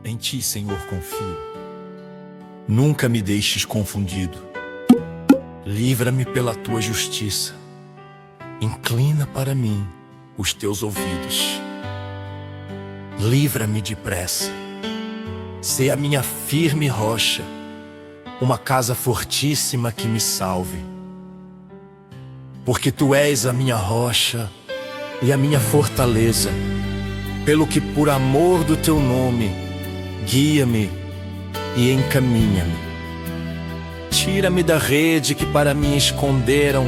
Em ti, Senhor, confio. Nunca me deixes confundido. Livra-me pela tua justiça. Inclina para mim os teus ouvidos. Livra-me depressa. Sê a minha firme rocha, uma casa fortíssima que me salve. Porque tu és a minha rocha e a minha fortaleza, pelo que por amor do teu nome, guia-me e encaminha-me. Tira-me da rede que para mim esconderam,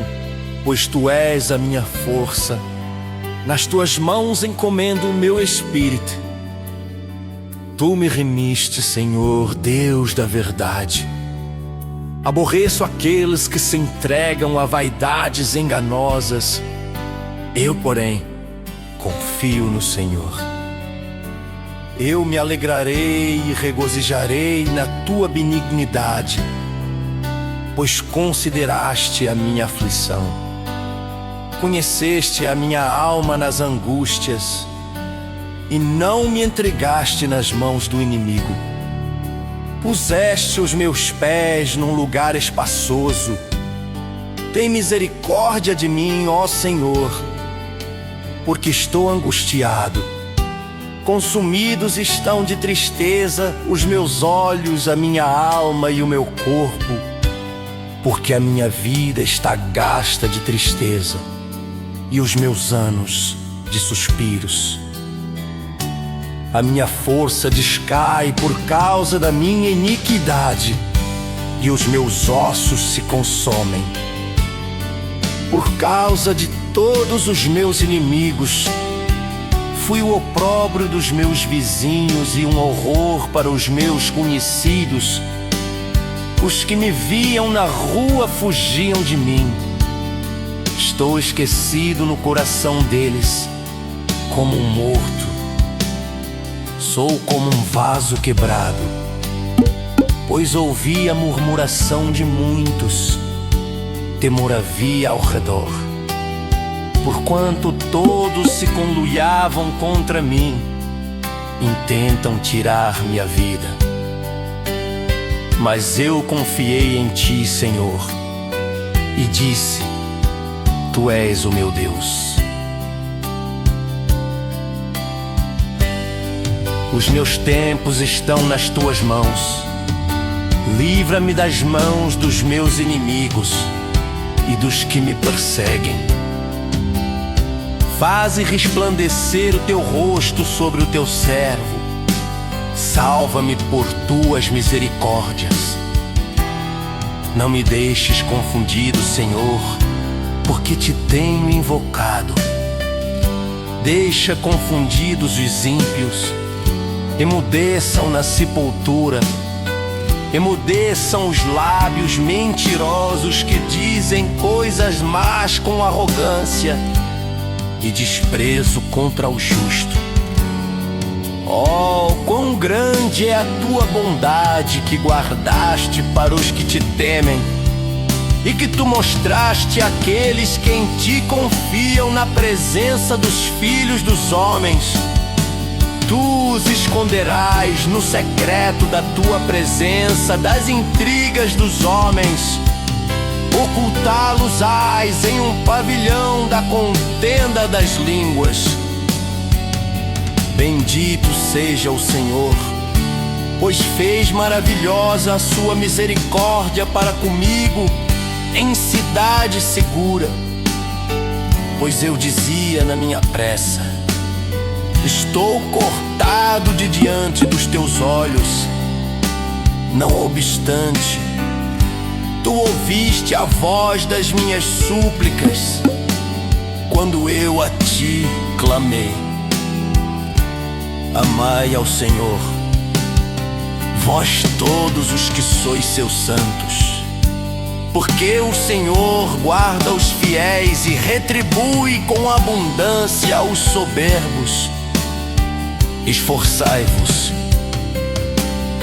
pois tu és a minha força. Nas tuas mãos encomendo o meu espírito. Tu me remiste, Senhor, Deus da verdade. Aborreço aqueles que se entregam a vaidades enganosas. Eu, porém, confio no Senhor. Eu me alegrarei e regozijarei na tua benignidade, pois consideraste a minha aflição. Conheceste a minha alma nas angústias e não me entregaste nas mãos do inimigo. Puseste os meus pés num lugar espaçoso. Tem misericórdia de mim, ó Senhor, porque estou angustiado. Consumidos estão de tristeza os meus olhos, a minha alma e o meu corpo, porque a minha vida está gasta de tristeza e os meus anos de suspiros. A minha força descai por causa da minha iniquidade e os meus ossos se consomem. Por causa de todos os meus inimigos, fui o opróbrio dos meus vizinhos e um horror para os meus conhecidos. Os que me viam na rua fugiam de mim. Estou esquecido no coração deles, como um morto. Sou como um vaso quebrado, pois ouvi a murmuração de muitos. Temor havia ao redor, porquanto todos se conluiavam contra mim. Intentam tirar-me a vida. Mas eu confiei em ti, Senhor, e disse: Tu és o meu Deus. Os meus tempos estão nas tuas mãos. Livra-me das mãos dos meus inimigos e dos que me perseguem. Faze resplandecer o teu rosto sobre o teu servo. Salva-me por tuas misericórdias. Não me deixes confundido, Senhor, porque te tenho invocado. Deixa confundidos os ímpios. Emudeçam na sepultura. Emudeçam os lábios mentirosos que dizem coisas más com arrogância e desprezo contra o justo. Oh, quão grande é a tua bondade que guardaste para os que te temem e que tu mostraste àqueles que em ti confiam na presença dos filhos dos homens. Tu os esconderás no secreto da tua presença das intrigas dos homens. Ocultá-los-ás em um pavilhão da contenda das línguas. Bendito seja o Senhor, pois fez maravilhosa a sua misericórdia para comigo em cidade segura. Pois eu dizia na minha pressa: estou cortado de diante dos teus olhos. Não obstante, tu ouviste a voz das minhas súplicas, quando eu a ti clamei. Amai ao Senhor, vós todos os que sois seus santos, porque o Senhor guarda os fiéis e retribui com abundância os soberbos. Esforçai-vos,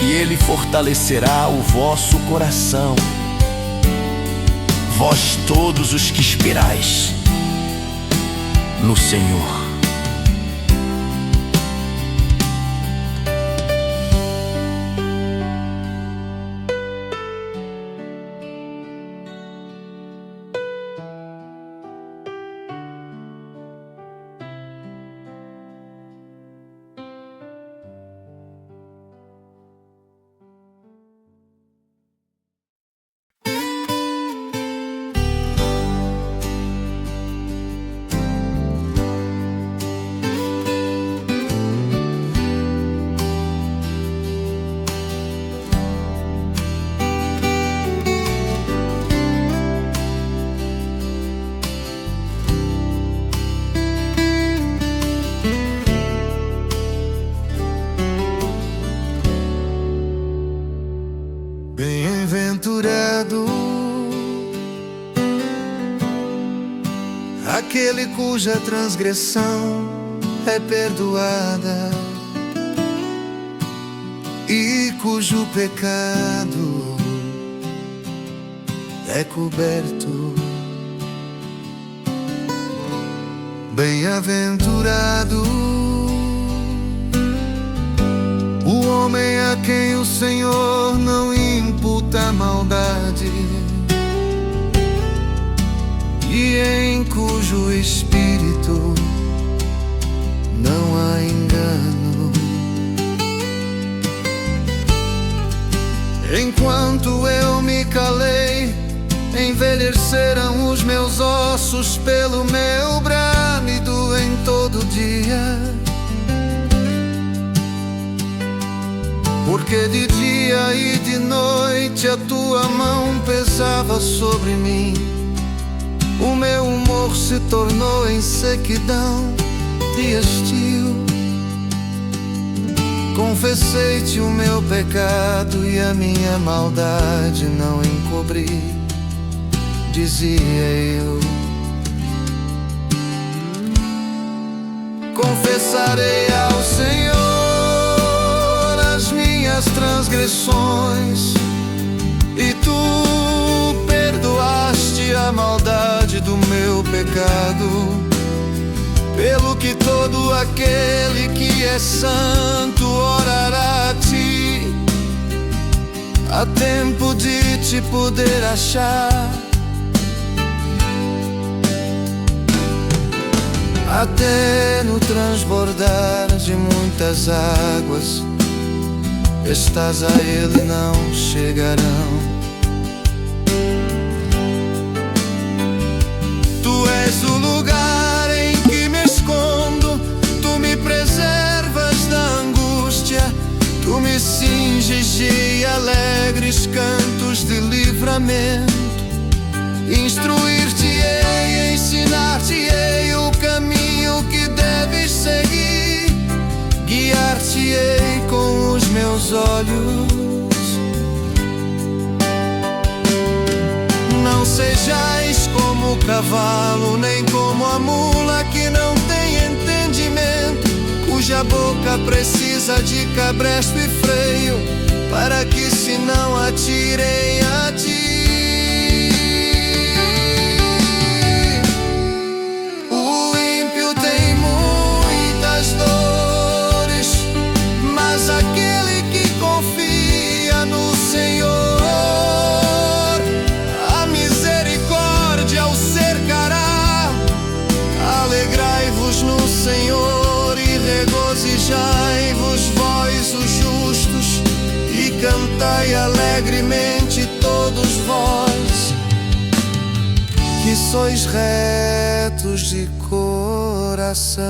e Ele fortalecerá o vosso coração. Vós todos os que esperais no Senhor. cuja transgressão é perdoada e cujo pecado é coberto. Bem-aventurado o homem a quem o Senhor não imputa maldade e em cujo espírito não há engano. Enquanto eu me calei, envelheceram os meus ossos pelo meu bramido em todo dia. Porque de dia e de noite a tua mão pesava sobre mim. O meu humor se tornou em sequidão e estio. Confessei-te o meu pecado e a minha maldade não encobri, dizia eu. Confessarei ao Senhor as minhas transgressões, e tu perdoaste a maldade do meu pecado. Pelo que todo aquele que é santo orará a ti, há tempo de te poder achar. Até no transbordar de muitas águas, estas a ele não chegarão. Tu és o lugar em que me escondo, tu me preservas da angústia, tu me cinges de alegres cantos de livramento. Instruir-te-ei, ensinar-te-ei o caminho que deves seguir, guiar-te-ei com os meus olhos. Não sejais como o cavalo, nem como a mula que não tem entendimento, cuja boca precisa de cabresto e freio, para que se não atirem a ti. O ímpio tem muitas dores, mas aquele que confia no Senhor, a misericórdia o cercará. Alegrai-vos no Senhor e regozijai-vos vós os justos, e cantai alegremente todos vós que sois retos de coração.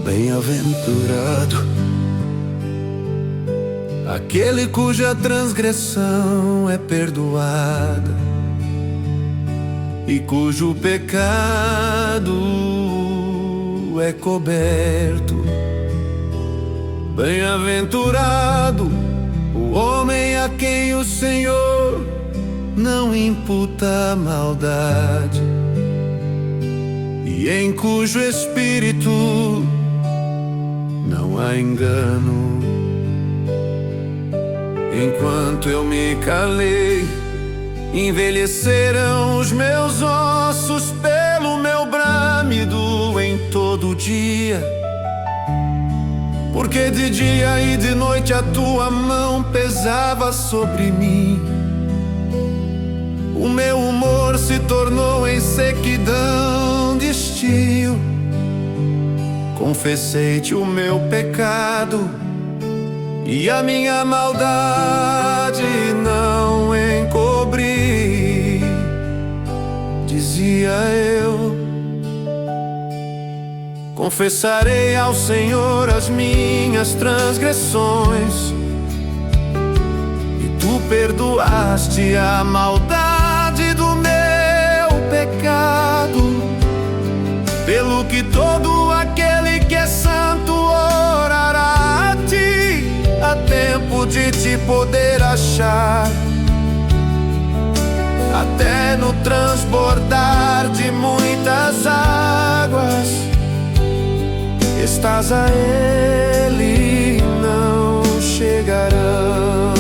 Bem-aventurado aquele cuja transgressão é perdoada e cujo pecado é coberto. Bem-aventurado o homem a quem o Senhor não imputa maldade e em cujo espírito não há engano. Enquanto eu me calei, envelheceram os meus ossos pelo meu bramido em todo dia. Porque de dia e de noite a tua mão pesava sobre mim. O meu humor se tornou em sequidão de estio. Confessei-te o meu pecado e a minha maldade não encobri, dizia eu. Confessarei ao Senhor as minhas transgressões, e tu perdoaste a maldade do meu pecado. Pelo que todo aquele que é santo orará a ti, há tempo de te poder achar. Até no transbordar de muitas águas, estás a ele e não chegarão.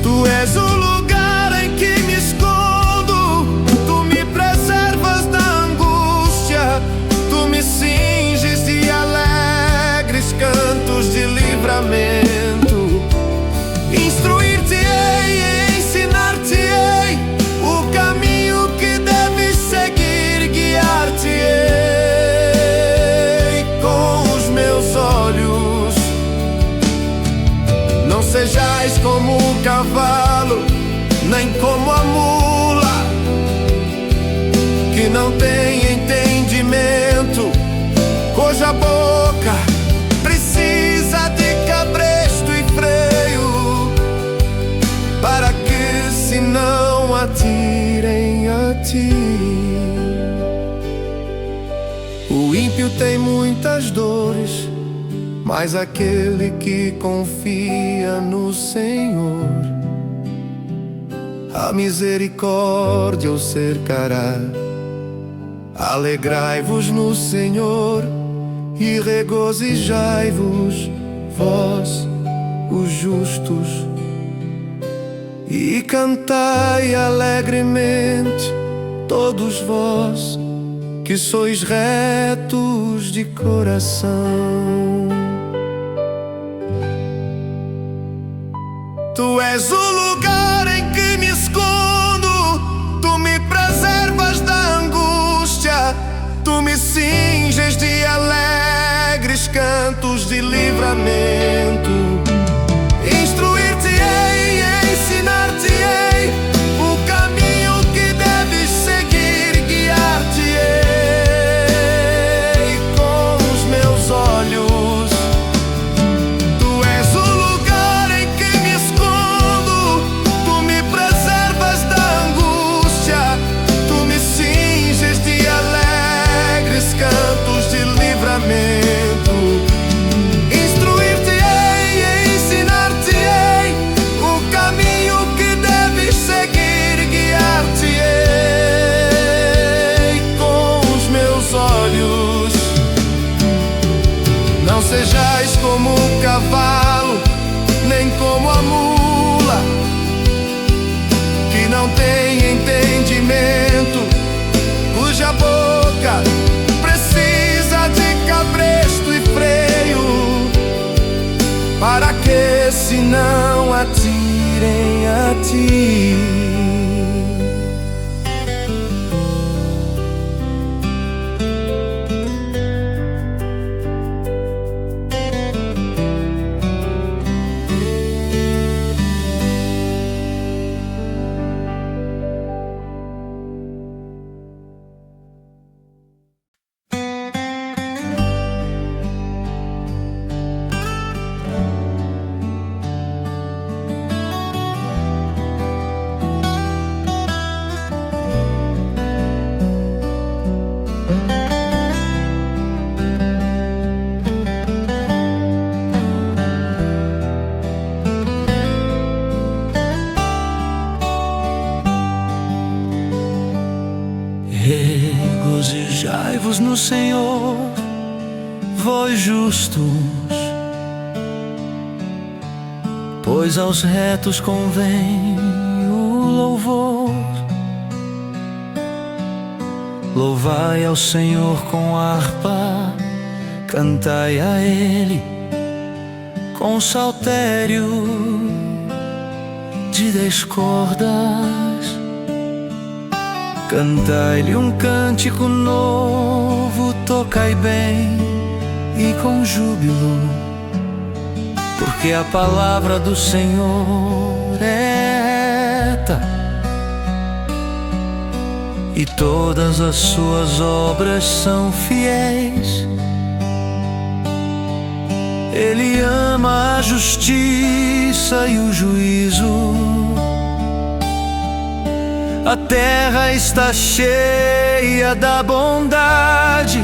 Tu és o lugar em que me escondo, tu me preservas da angústia, tu me cinges de alegres cantos de livramento. Instruir-te-ei e ensinar-te-ei o caminho que deves seguir, guiar-te-ei olhos. Não sejais como o cavalo, nem como a mula, que não tem entendimento, cuja boca precisa de cabresto e freio, para que se não atirem a ti. O ímpio tem muitas dores, mas aquele que confia no Senhor, a misericórdia o cercará. Alegrai-vos no Senhor e regozijai-vos, vós, os justos, e cantai alegremente, todos vós que sois retos de coração. Tu és o lugar em que me escondo, tu me preservas da angústia, tu me cinges de alegres cantos de livramento. Instruir-te-ei e ensinar-te-ei o caminho que deves seguir, guiar-te-ei olhos. Tu és o lugar em que me escondo, tu me preservas da angústia, tu me cinges de alegres cantos de livramento. Instruir-te-ei e ensinar-te-ei o caminho que deves seguir, guiar-te-ei com os meus olhos. Não sejais como o cavalo, nem como a mula, que não tem entendimento, cuja boca precisa de cabresto e freio, para que se não atirem a ti. Regozijai-vos no Senhor, vós justos, pois aos retos convém o louvor. Louvai ao Senhor com harpa, cantai a Ele com saltério de 10 cordas. Cantai-lhe um cântico novo, tocai bem e com júbilo, porque porque a palavra do Senhor é reta e todas as suas obras são fiéis. Ele ama a justiça e o juízo. A terra está cheia da bondade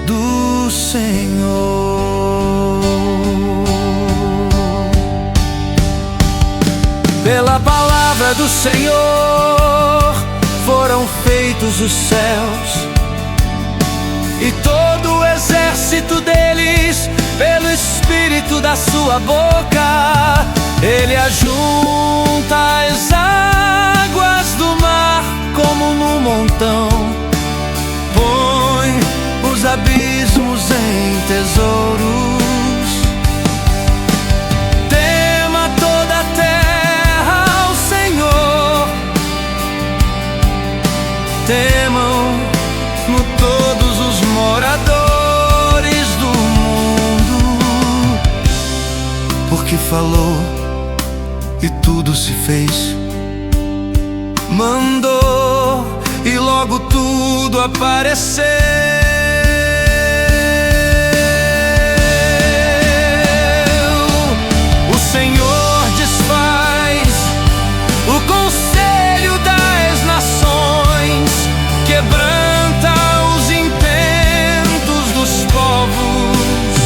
do Senhor. Pela palavra do Senhor foram feitos os céus e todo o exército deles, pelo Espírito da sua boca. Ele ajunta as águas do mar como no montão, põe os abismos em tesouros. Tema toda a terra ao Senhor, temam-no todos os moradores do mundo, porque falou e tudo se fez, mandou e logo tudo apareceu. O Senhor desfaz o conselho das nações, quebranta os intentos dos povos.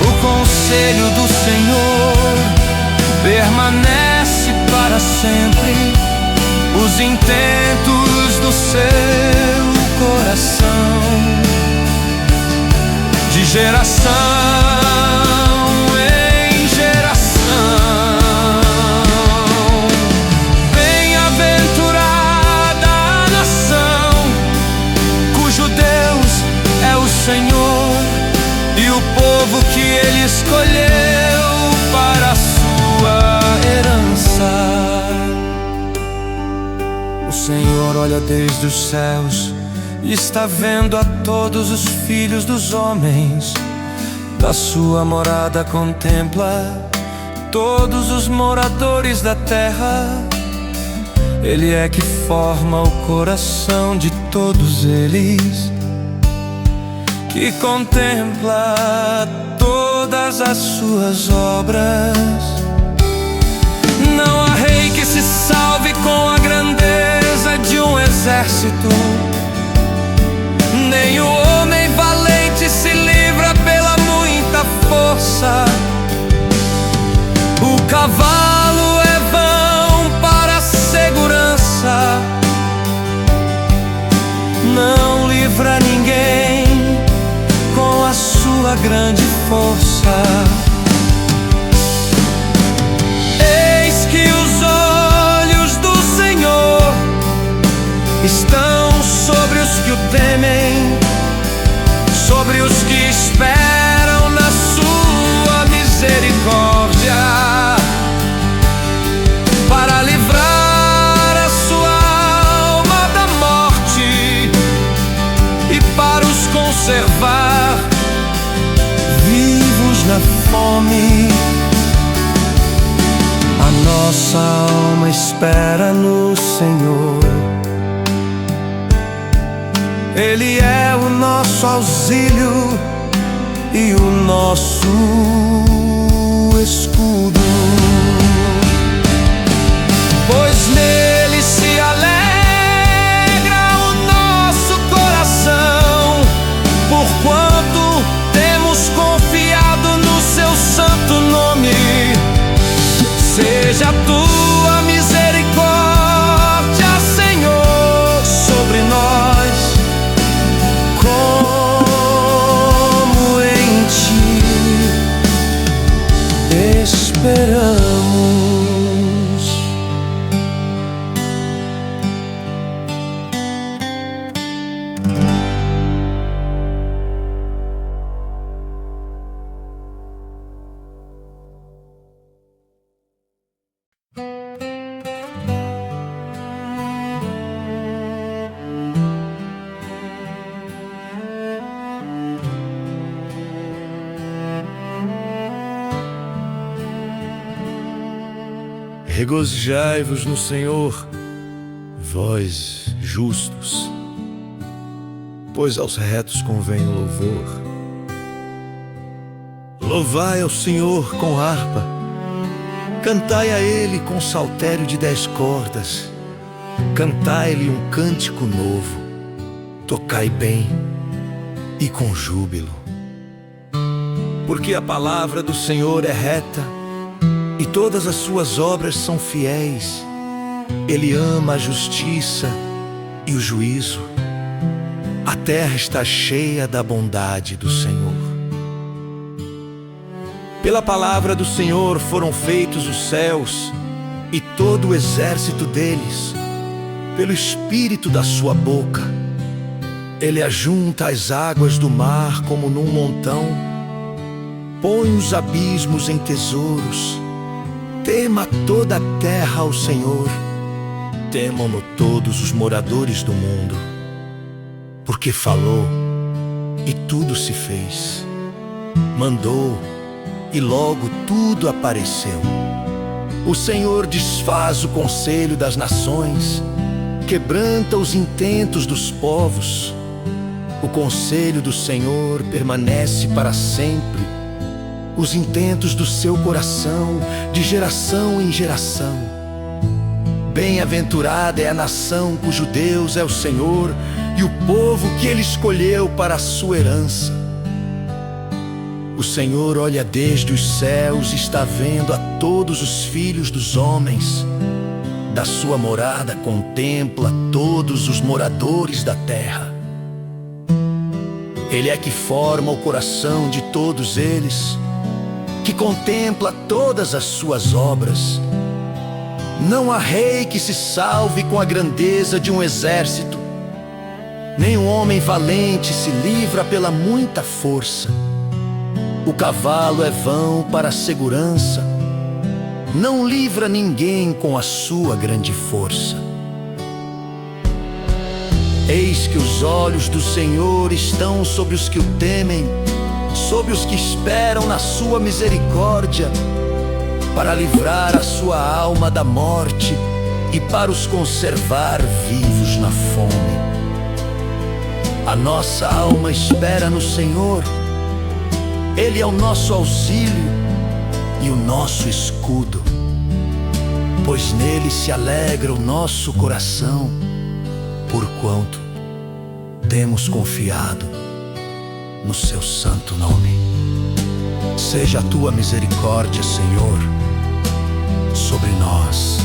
O conselho do Senhor permanece para sempre, os intentos do seu coração, de geração em geração. Bem-aventurada a nação cujo Deus é o Senhor e o povo que Ele escolheu para a sua herança. O Senhor olha desde os céus e está vendo a todos os filhos dos homens. Da sua morada contempla todos os moradores da terra. Ele é que forma o coração de todos eles, que contempla todas as suas obras. Não há rei que se salve com a grandeza de um exército, nem o homem valente se livra pela muita força. O cavalo é vão para a segurança, não livra ninguém com a sua grande força. Que os olhos do Senhor estão sobre os que o temem, sobre os que esperam na sua misericórdia, para livrar a sua alma da morte e para os conservar vivos na fome. A nossa alma espera no Senhor, Ele é o nosso auxílio e o nosso escudo. Pois nele se alegra o nosso coração, porquanto temos confiado no seu santo nome. Seja a tua misericórdia, Senhor, sobre nós, como em ti Regozijai-vos no Senhor, vós justos, pois aos retos convém o louvor. Louvai ao Senhor com harpa, cantai a Ele com saltério de 10 cordas, cantai-lhe um cântico novo, tocai bem e com júbilo. Porque a palavra do Senhor é reta, e todas as suas obras são fiéis. Ele ama a justiça e o juízo. A terra está cheia da bondade do Senhor. Pela palavra do Senhor foram feitos os céus e todo o exército deles. Pelo espírito da sua boca, Ele ajunta as águas do mar como num montão. Põe os abismos em tesouros. Tema toda a terra ao Senhor. Temam-no todos os moradores do mundo. Porque falou, e tudo se fez. Mandou, e logo tudo apareceu. O Senhor desfaz o conselho das nações, quebranta os intentos dos povos. O conselho do Senhor permanece para sempre, os intentos do seu coração, de geração em geração. Bem-aventurada é a nação cujo Deus é o Senhor, e o povo que Ele escolheu para a sua herança. O Senhor olha desde os céus e está vendo a todos os filhos dos homens. Da sua morada contempla todos os moradores da terra. Ele é que forma o coração de todos eles, que contempla todas as suas obras. Não há rei que se salve com a grandeza de um exército, nem um homem valente se livra pela muita força. O cavalo é vão para a segurança, não livra ninguém com a sua grande força. Eis que os olhos do Senhor estão sobre os que o temem, sobre os que esperam na sua misericórdia, para livrar a sua alma da morte e para os conservar vivos na fome. A nossa alma espera no Senhor. Ele é o nosso auxílio e o nosso escudo, pois nele se alegra o nosso coração, porquanto temos confiado no seu santo nome. Seja a tua misericórdia, Senhor, sobre nós,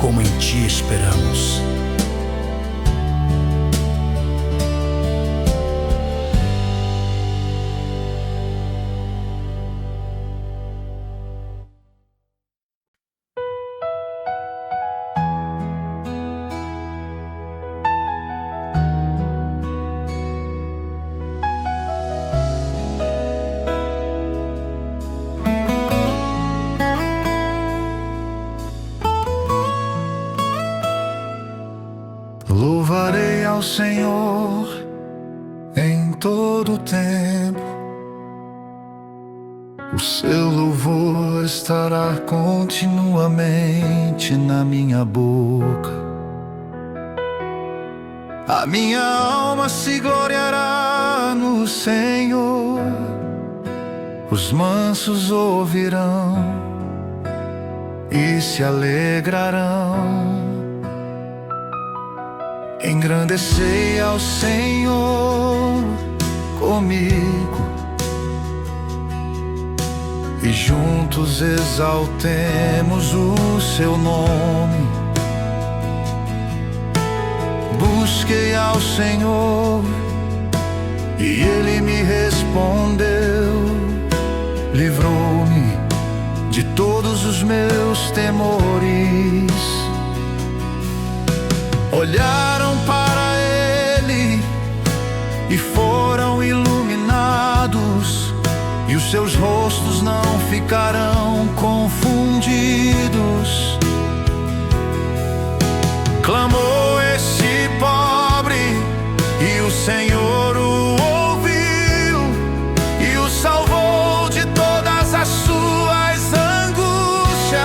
como em ti esperamos. Louvarei ao Senhor em todo o tempo. O seu louvor estará continuamente na minha boca. A minha alma se gloriará no Senhor. Os mansos ouvirão e se alegrarão. Engrandecei ao Senhor comigo e juntos exaltemos o seu nome. Busquei ao Senhor e Ele me respondeu, livrou-me de todos os meus temores. Olharam para Ele e foram iluminados, e os seus rostos não ficarão confundidos. Clamou esse pobre e o Senhor o ouviu e o salvou de todas as suas angústias.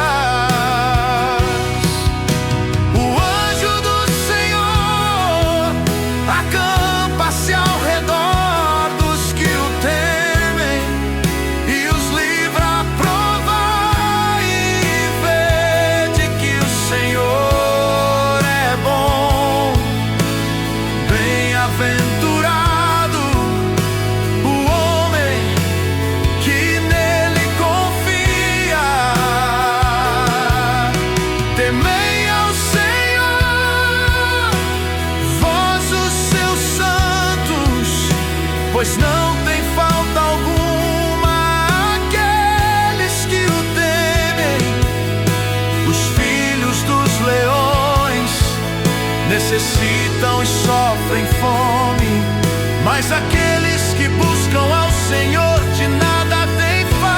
pois não tem falta alguma àqueles que o temem. Os filhos dos leões necessitam e sofrem fome, mas aqueles que buscam ao Senhor de nada têm falta.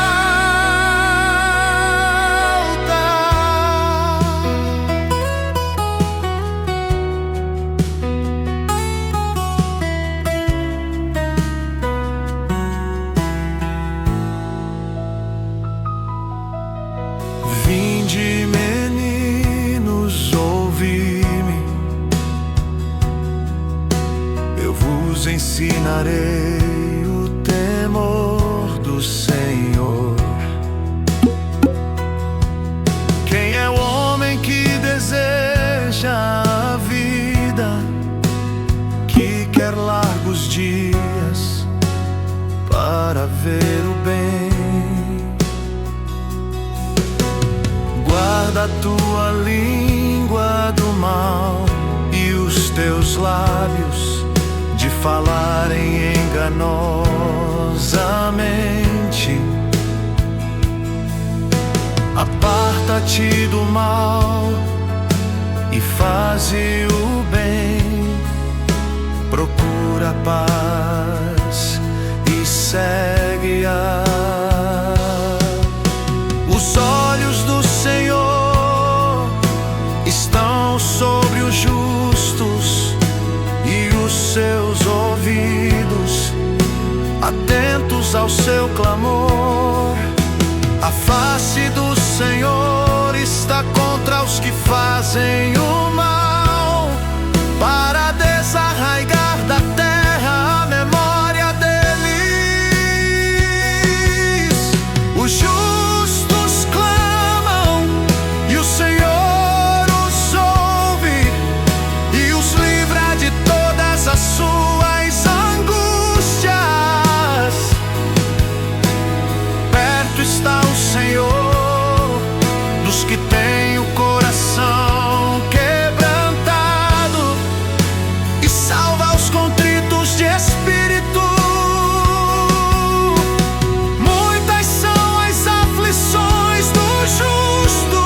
Vinde, meninos, ouvi-me, eu vos ensinarei o temor do Senhor. Quem é o homem que deseja a vida, que quer largos dias para ver o bem? Guarda a tua língua do mal e os teus lábios de falarem enganosamente. Aparta-te do mal e faze o bem. Procura a paz e segue-a. Os olhos do Senhor estão sobre os justos e os seus ouvidos atentos ao seu clamor. A face do Senhor está contra os que fazem o mal, para desarraigar da terra a memória deles. Os justos clamam e o Senhor os ouve e os livra de todas as suas angústias. Perto está o Senhor dos que têm o coração quebrantado e salva os contritos de espírito. Muitas são as aflições do justo,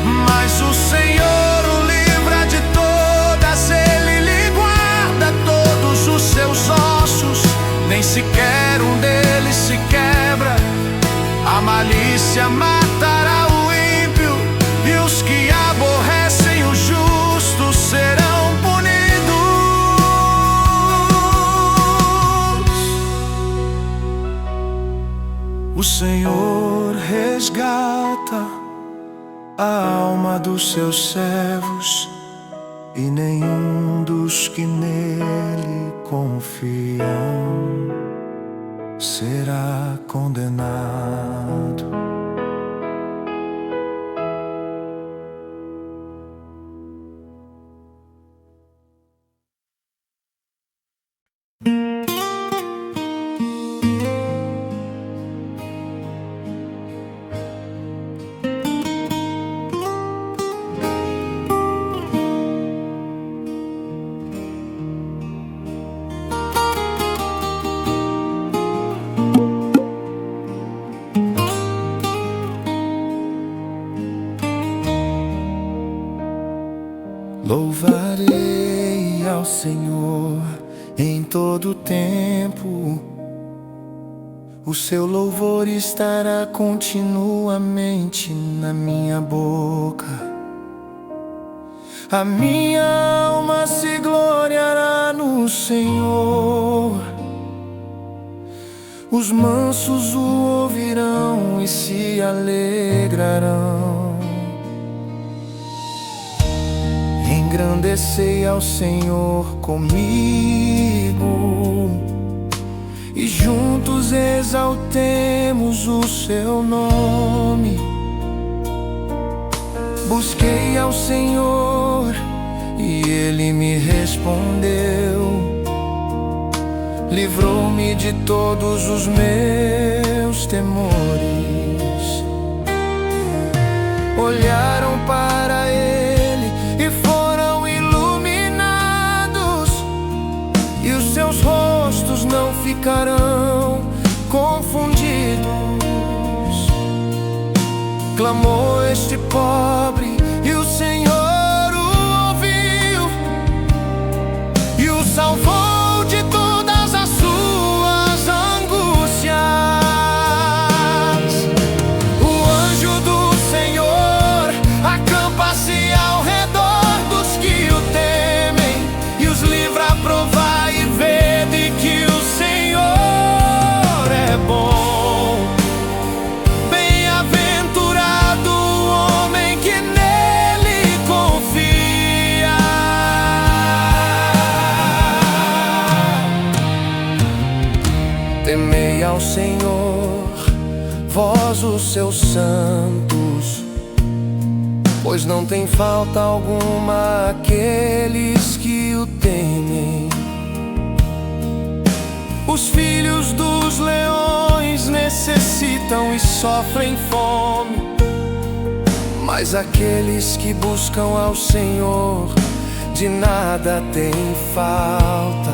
mas o Senhor o livra de todas. Ele lhe guarda todos os seus ossos, nem sequer um deles se quebra. A malícia matará o ímpio e os que aborrecem o justo serão punidos. O Senhor resgata a alma dos seus servos e nenhum dos que nele confiam será condenado. Louvarei ao Senhor em todo tempo, o seu louvor estará continuamente na minha boca. A minha alma se gloriará no Senhor. Os mansos o ouvirão e se alegrarão. Engrandecei ao Senhor comigo e juntos exaltemos o seu nome. Busquei ao Senhor e Ele me respondeu. Livrou-me de todos os meus temores. Olharam para Ele e foram iluminados, e os seus este pobre, e o Senhor o ouviu e o salvou de todas as suas angústias. O anjo do Senhor acampa-se ao redor dos que o temem e os livra a provar e vede que o Senhor é bom. Bem-aventurado o homem que nele confia. Temei ao Senhor, vós os seus santos, pois não tem falta alguma aqueles que o temem. Os filhos dos leões necessitam e sofrem fome, mas aqueles que buscam ao Senhor de nada têm falta.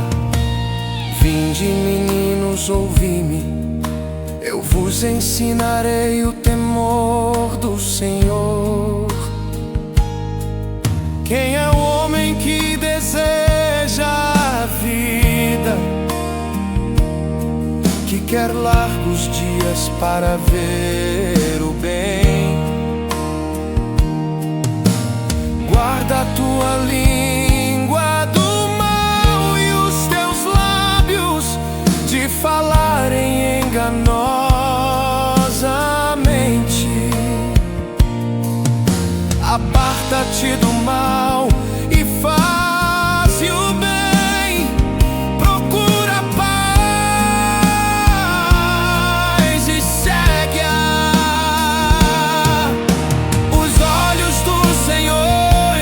Vinde, meninos, ouvi-me, eu vos ensinarei o temor do Senhor. Quem é o homem que deseja a vida, que quer largos dias para ver o bem? Guarda a tua língua do mal e os teus lábios de falarem enganosamente. Aparta-te do mal e faze o bem. Procura paz e segue-a. Os olhos do Senhor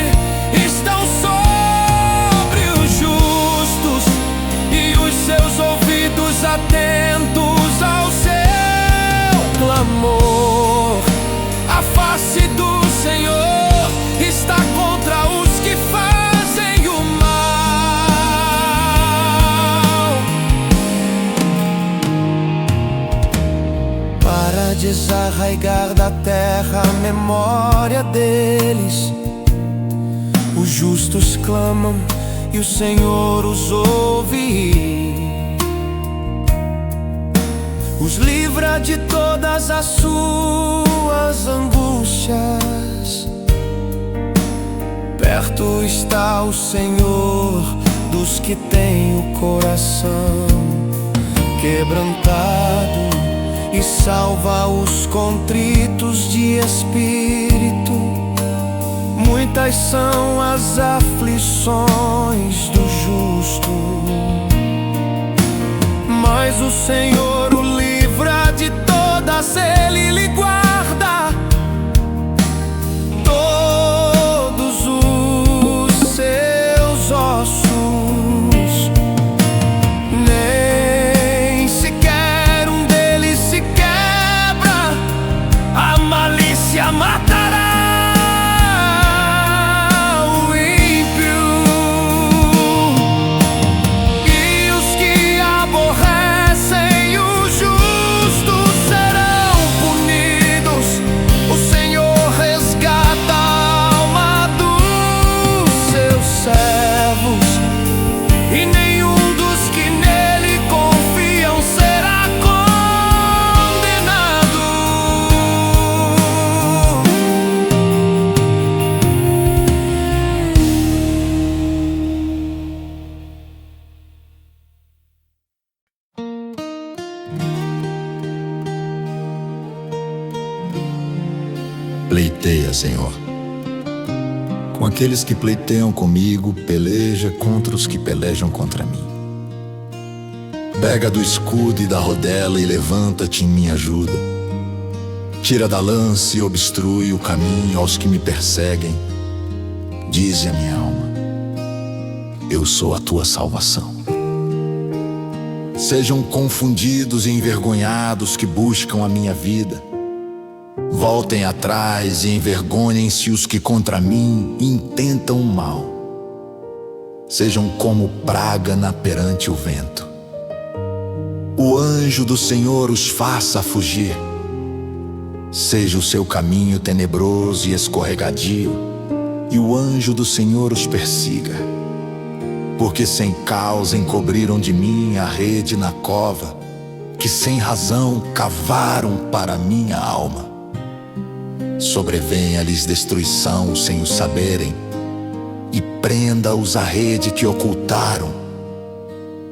estão sobre os justos e os seus ouvidos atentos ao seu clamor. A face do Senhor está contra os que fazem o mal, para desarraigar da terra a memória deles. Os justos clamam e o Senhor os ouve, os livra de todas as suas angústias. Perto está o Senhor dos que têm o coração quebrantado e salva os contritos de espírito. Muitas são as aflições do justo, mas o Senhor o livra de todas, Ele lhe guarda todos os seus ossos. Nem sequer um deles se quebra, a malícia matará o ímpio, e os que aborrecem o justo serão punidos. O Senhor resgata a alma dos seus servos, e nenhum dos que nele confiam será condenado. Pleiteia, Senhor, com aqueles que pleiteiam comigo, peleja contra os que pelejam contra mim. Pega do escudo e da rodela e levanta-te em minha ajuda. Tira da lança e obstrui o caminho aos que me perseguem. Dize a minha alma: eu sou a tua salvação. Sejam confundidos e envergonhados que buscam a minha vida. Voltem atrás e envergonhem-se os que contra mim intentam o mal. Sejam como praga perante o vento. O anjo do Senhor os faça fugir. Seja o seu caminho tenebroso e escorregadio, e o anjo do Senhor os persiga. Porque sem causa encobriram de mim a rede na cova, que sem razão cavaram para minha alma. Sobrevenha-lhes destruição sem o saberem, e prenda-os a rede que ocultaram.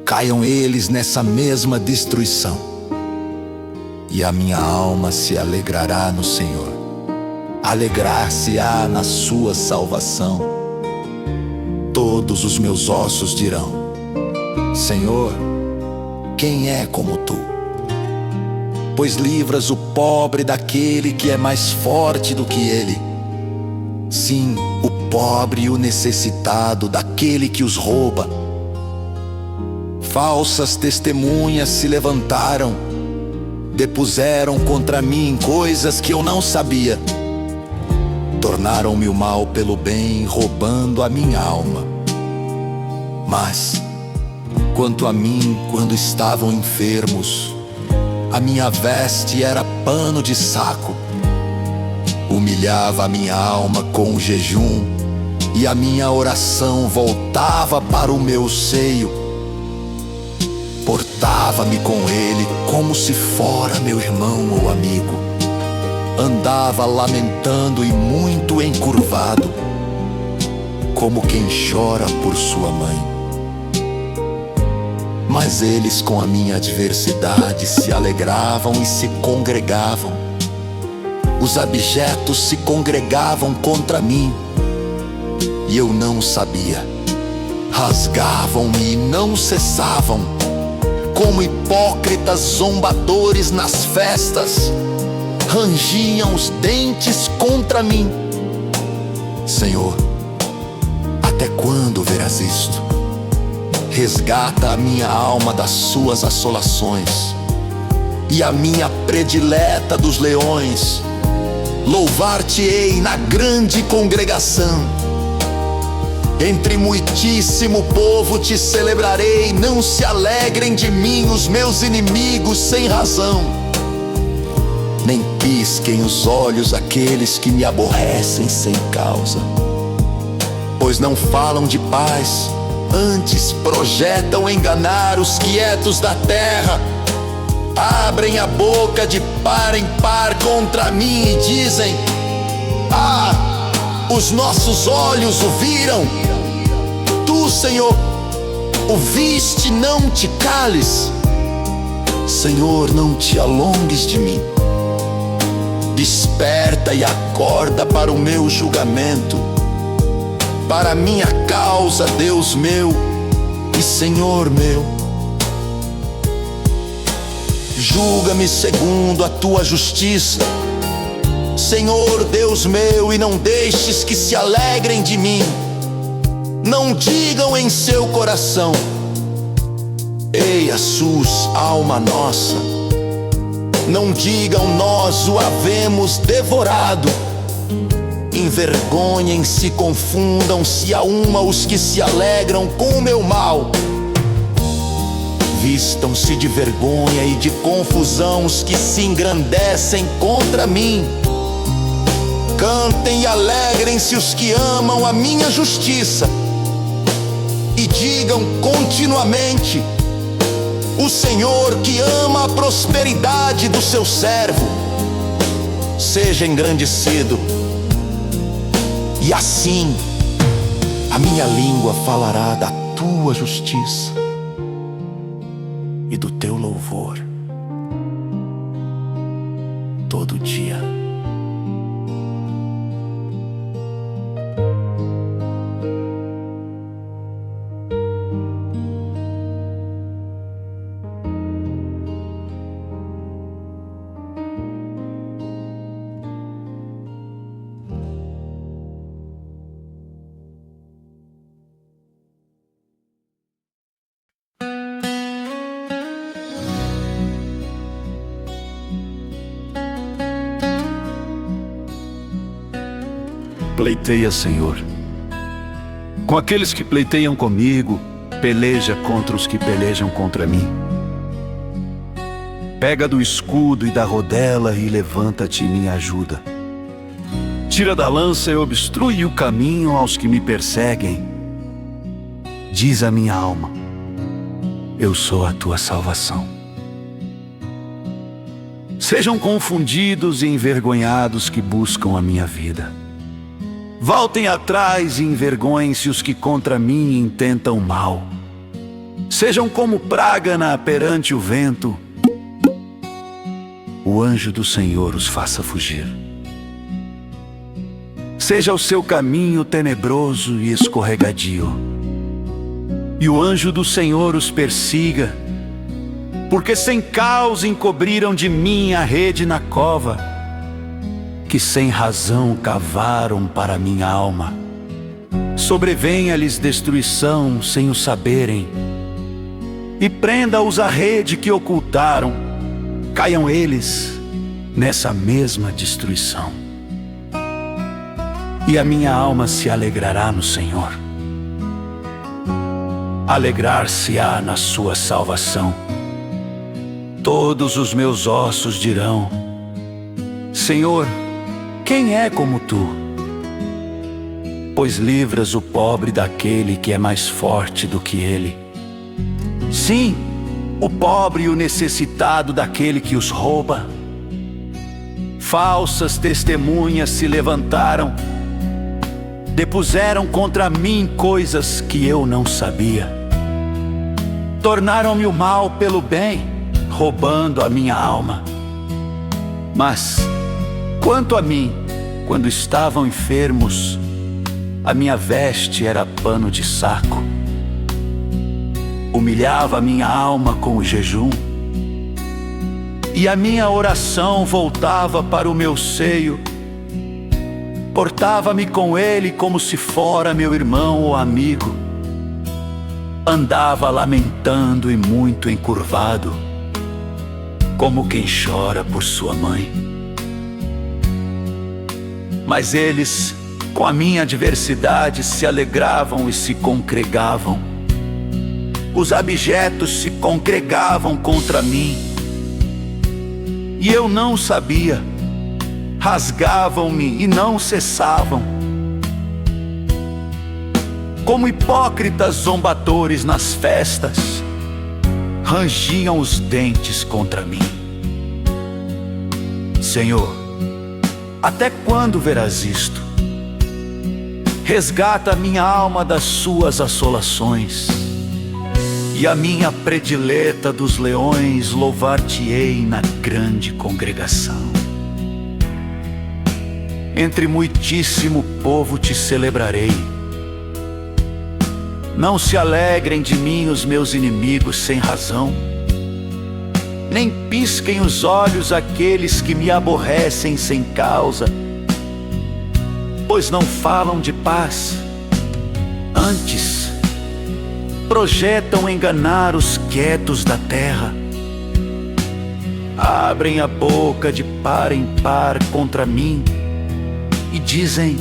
Caiam eles nessa mesma destruição, e a minha alma se alegrará no Senhor, alegrar-se-á na sua salvação. Todos os meus ossos dirão: Senhor, quem é como tu? Pois livras o pobre daquele que é mais forte do que ele. Sim, o pobre e o necessitado daquele que os rouba. Falsas testemunhas se levantaram, depuseram contra mim coisas que eu não sabia. Tornaram-me o mal pelo bem, roubando a minha alma. Mas, quanto a mim, quando estavam enfermos, a minha veste era pano de saco. Humilhava a minha alma com o jejum, e a minha oração voltava para o meu seio. Portava-me com ele como se fora meu irmão ou amigo. Andava lamentando e muito encurvado, como quem chora por sua mãe. Mas eles com a minha adversidade se alegravam e se congregavam. Os abjetos se congregavam contra mim, e eu não sabia. Rasgavam-me e não cessavam, como hipócritas zombadores nas festas. Rangiam os dentes contra mim. Senhor, até quando verás isto? Resgata a minha alma das suas assolações, e a minha predileta dos leões. Louvar-te-ei na grande congregação. Entre muitíssimo povo te celebrarei. Não se alegrem de mim os meus inimigos sem razão. Nem pisquem os olhos aqueles que me aborrecem sem causa. Pois não falam de paz, antes projetam enganar os quietos da terra. Abrem a boca de par em par contra mim e dizem: Ah, os nossos olhos o viram. Tu, Senhor, o viste, não te cales. Senhor, não te alongues de mim. Desperta e acorda para o meu julgamento. Para a minha causa, Deus meu e Senhor meu. Julga-me segundo a tua justiça, Senhor Deus meu, e não deixes que se alegrem de mim. Não digam em seu coração: Ei, Sus, alma nossa. Não digam: nós o havemos devorado. Envergonhem-se, confundam-se a uma os que se alegram com o meu mal. Vistam-se de vergonha e de confusão os que se engrandecem contra mim. Cantem e alegrem-se os que amam a minha justiça, e digam continuamente: o Senhor que ama a prosperidade do seu servo seja engrandecido. E assim a minha língua falará da tua justiça e do teu louvor todo dia. Pleiteia, Senhor, com aqueles que pleiteiam comigo. Peleja contra os que pelejam contra mim. Pega do escudo e da rodela e levanta-te e me ajuda. Tira da lança e obstrui o caminho aos que me perseguem. Diz a minha alma: eu sou a tua salvação. Sejam confundidos e envergonhados que buscam a minha vida. Voltem atrás e envergonhem-se os que contra mim intentam mal. Sejam como prágana perante o vento. O anjo do Senhor os faça fugir. Seja o seu caminho tenebroso e escorregadio, e o anjo do Senhor os persiga, porque sem causa encobriram de mim a rede na cova, que sem razão cavaram para minha alma. Sobrevenha-lhes destruição sem o saberem, e prenda-os a rede que ocultaram. Caiam eles nessa mesma destruição. E a minha alma se alegrará no Senhor. Alegrar-se-á na sua salvação. Todos os meus ossos dirão: Senhor, quem é como tu? Pois livras o pobre daquele que é mais forte do que ele. Sim, o pobre e o necessitado daquele que os rouba. Falsas testemunhas se levantaram, depuseram contra mim coisas que eu não sabia. Tornaram-me o mal pelo bem, roubando a minha alma. Mas, quanto a mim, quando estavam enfermos, a minha veste era pano de saco. Humilhava a minha alma com o jejum, e a minha oração voltava para o meu seio. Portava-me com ele como se fora meu irmão ou amigo. Andava lamentando e muito encurvado, como quem chora por sua mãe. Mas eles, com a minha adversidade, se alegravam e se congregavam. Os abjetos se congregavam contra mim, e eu não sabia. Rasgavam-me e não cessavam. Como hipócritas zombadores nas festas, rangiam os dentes contra mim. Senhor, até quando verás isto? Resgata a minha alma das suas assolações, e a minha predileta dos leões louvar-te-ei na grande congregação. Entre muitíssimo povo te celebrarei. Não se alegrem de mim os meus inimigos sem razão, nem pisquem os olhos aqueles que me aborrecem sem causa, pois não falam de paz, antes projetam enganar os quietos da terra. Abrem a boca de par em par contra mim e dizem: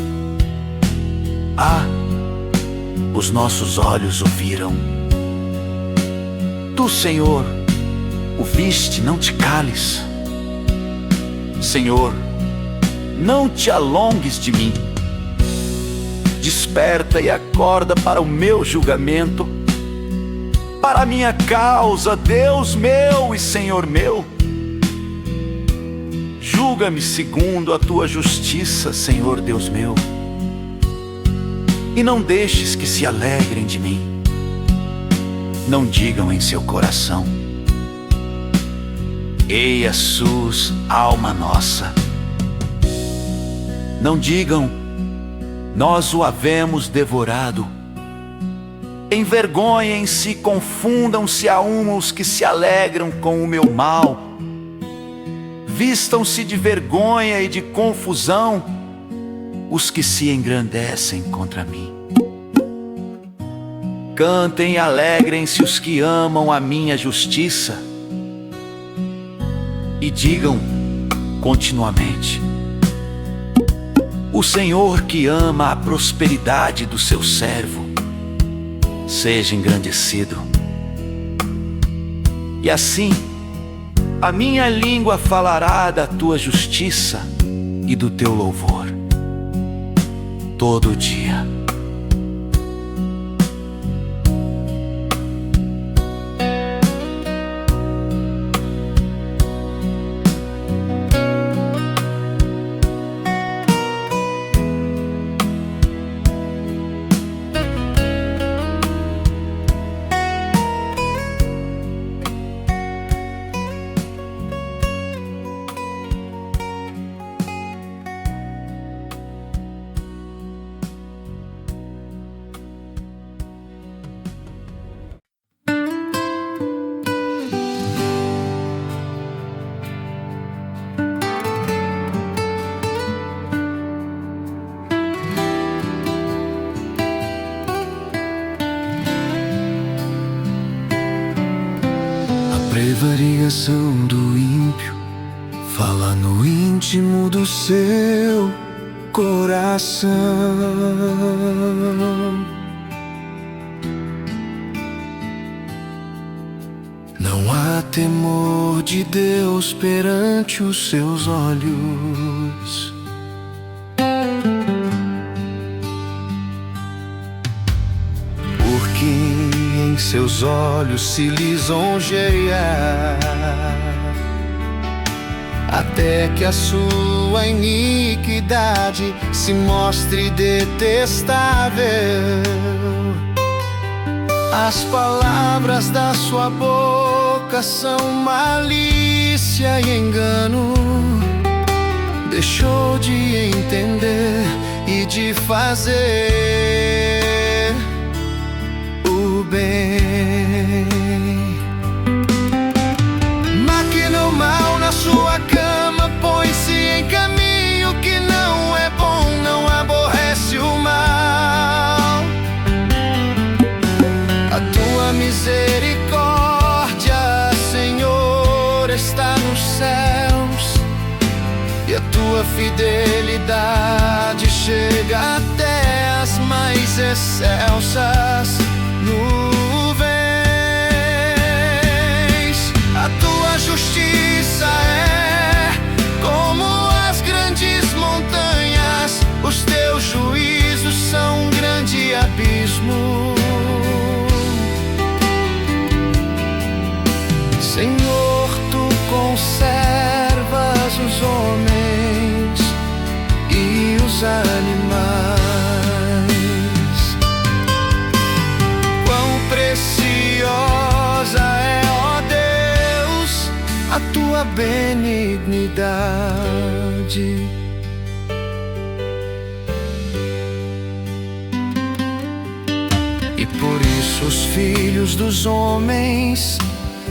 ah, os nossos olhos o viram. Tu, Senhor, o viste, não te cales. Senhor, não te alongues de mim. Desperta e acorda para o meu julgamento, para a minha causa, Deus meu e Senhor meu. Julga-me segundo a tua justiça, Senhor Deus meu, e não deixes que se alegrem de mim. Não digam em seu coração: eia sus, alma nossa. Não digam: nós o havemos devorado. Envergonhem-se e confundam-se a uma os que se alegram com o meu mal. Vistam-se de vergonha e de confusão os que se engrandecem contra mim. Cantem e alegrem-se os que amam a minha justiça, e digam continuamente: o Senhor que ama a prosperidade do seu servo, seja engrandecido. E assim A minha língua falará da tua justiça e do teu louvor todo dia. Prevaricação do ímpio fala no íntimo do seu coração. Não há temor de Deus perante os seus olhos. Em seus olhos se lisonjeia, até que a sua iniquidade se mostre detestável. As palavras da sua boca são malícia e engano. Deixou de entender e de fazer o bem. Maquina o mal na sua cama, põe-se em caminho que não é bom, não aborrece o mal. A tua misericórdia, Senhor, está nos céus, e a tua fidelidade chega até as mais excelsas nuvens. A tua justiça é como as grandes montanhas, os teus juízos são um grande abismo. Senhor, tu conservas os homens e os animais. Preciosa é, ó Deus, a tua benignidade. E por isso os filhos dos homens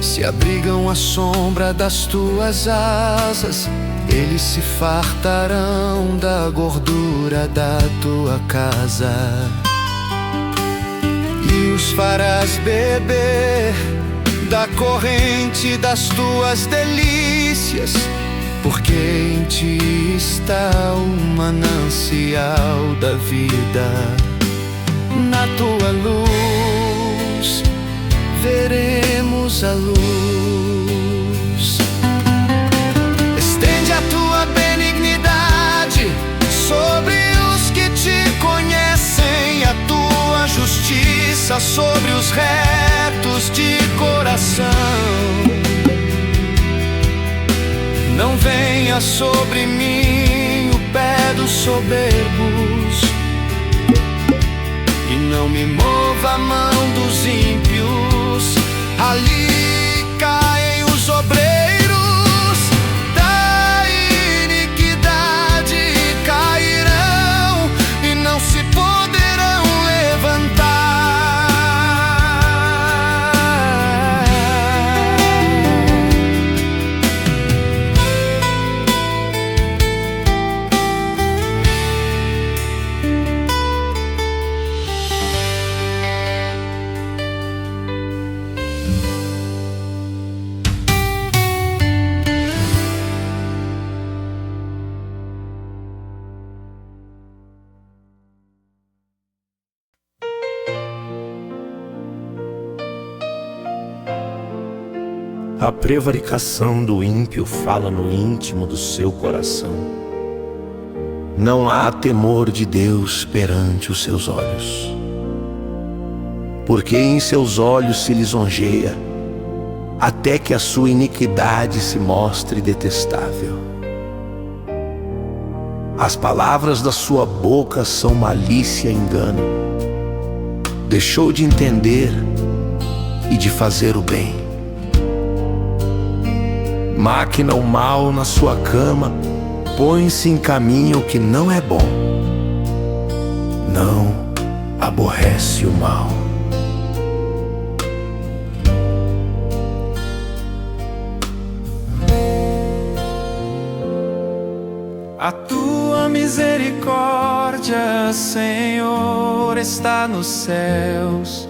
se abrigam à sombra das tuas asas. Eles se fartarão da gordura da tua casa, e os farás beber da corrente das tuas delícias, porque em ti está o manancial da vida. Na tua luz veremos a luz. Estende a tua benignidade sobre os que te conhecem, a tua justiça sobre os retos de coração. Não venha sobre mim o pé dos soberbos, e não me mova a mão dos ímpios. Ali caem os obreiros da iniquidade, cairão e não se poderão levantar. A prevaricação do ímpio fala no íntimo do seu coração. Não há temor de Deus perante os seus olhos, porque em seus olhos se lisonjeia, até que a sua iniquidade se mostre detestável. As palavras da sua boca são malícia e engano. Deixou de entender e de fazer o bem. Máquina o mal na sua cama, põe-se em caminho que não é bom. Não aborrece o mal. A tua misericórdia, Senhor, está nos céus,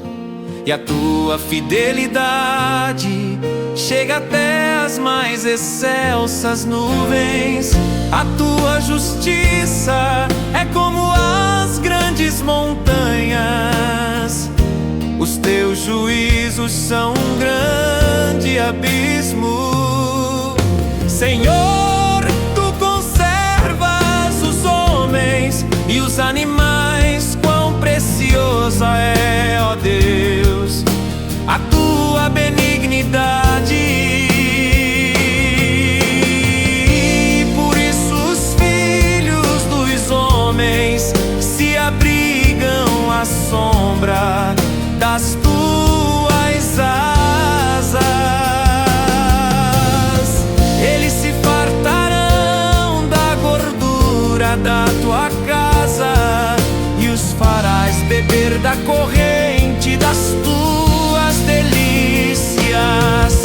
e a tua fidelidade chega até as mais excelsas nuvens. A tua justiça é como as grandes montanhas. Os teus juízos são um grande abismo. Senhor, tu conservas os homens e os animais. Quão preciosa é, ó Deus, a tua benignidade. Por isso os filhos dos homens se abrigam à sombra das tuas asas. Eles se fartarão da gordura da tua casa, e os farás beber da corrente das tuas delícias,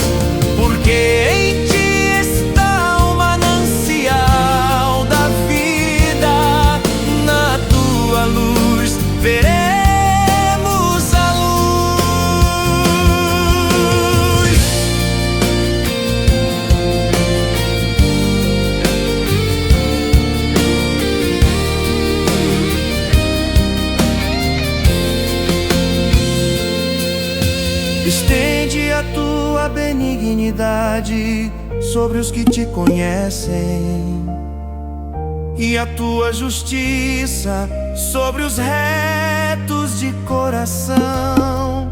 porque em ti está o manancial da vida. Na tua luz veremos a luz. Estende a tua benignidade sobre os que te conhecem, e a tua justiça sobre os retos de coração.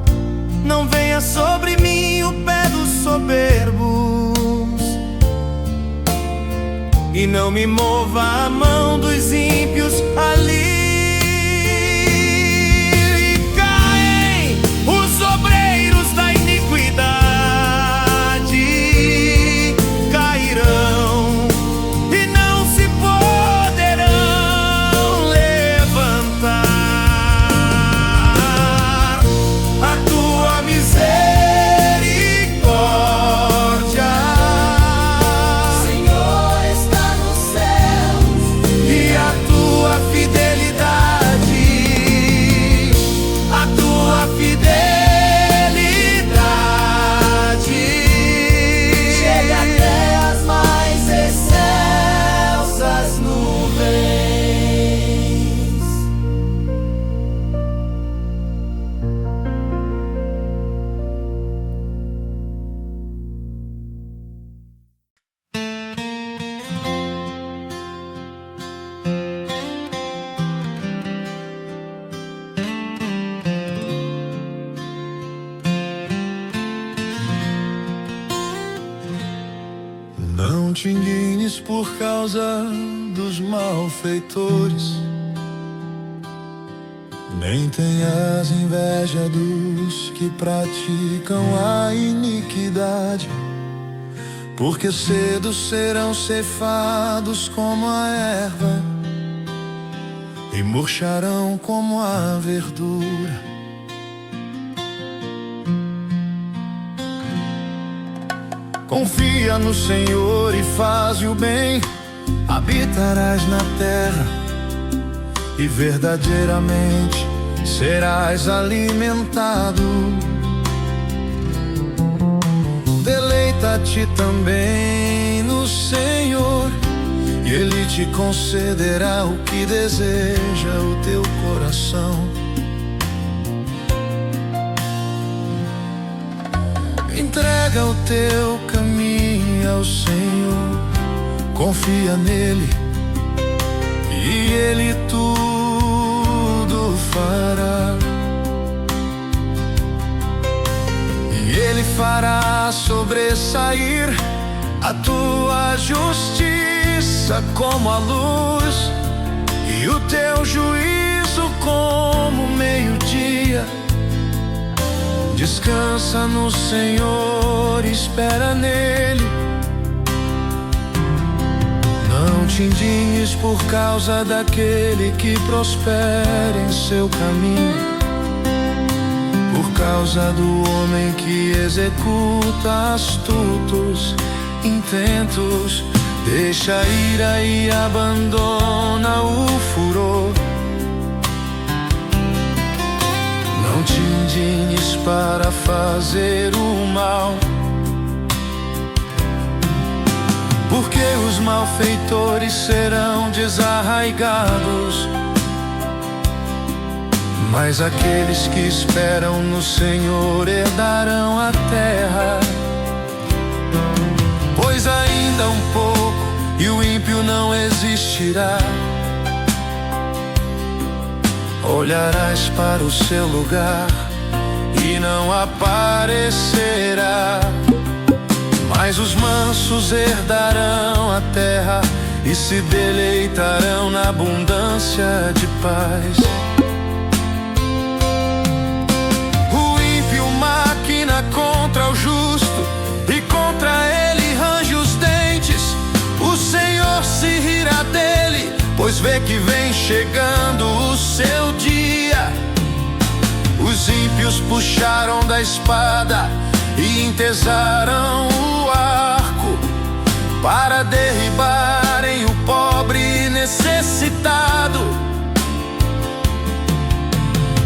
Não venha sobre mim o pé dos soberbos, e não me mova a mão dos ímpios. Ali os obreiros da iniquidade cairão e não se poderão levantar. A tua misericórdia, Senhor, está nos céus, e a tua fidelidade, a tua fidelidade chega até as mais excelsas nuvens. Não te indignes por causa dos malfeitores, nem tenhas inveja dos que praticam a iniquidade, porque cedo serão ceifados como a erva e murcharão como a verdura. Confia no Senhor e faze o bem, habitarás na terra e verdadeiramente serás alimentado. Deleita-te também no Senhor, e Ele te concederá o que deseja o teu coração. Entrega Entrega o teu caminho ao Senhor, confia nele e ele tudo fará. E ele fará sobressair a tua justiça como a luz e o teu juízo como o meio-dia. Descansa no Senhor, espera nele. Não te indignes por causa daquele que prospera em seu caminho, por causa do homem que executa astutos intentos. Deixa a ira e abandona o furor. Não te indignes para fazer o mal, porque os malfeitores serão desarraigados, mas aqueles que esperam no Senhor herdarão a terra. Pois ainda um pouco e o ímpio não existirá. Olharás para o seu lugar e não aparecerá. Mas os mansos herdarão a terra e se deleitarão na abundância de paz. O ímpio maquina contra o justo e contra ele range os dentes. O Senhor se rirá dele, pois vê que vem chegando o seu dia. Os ímpios puxaram da espada e entesaram o arco para derribarem o pobre necessitado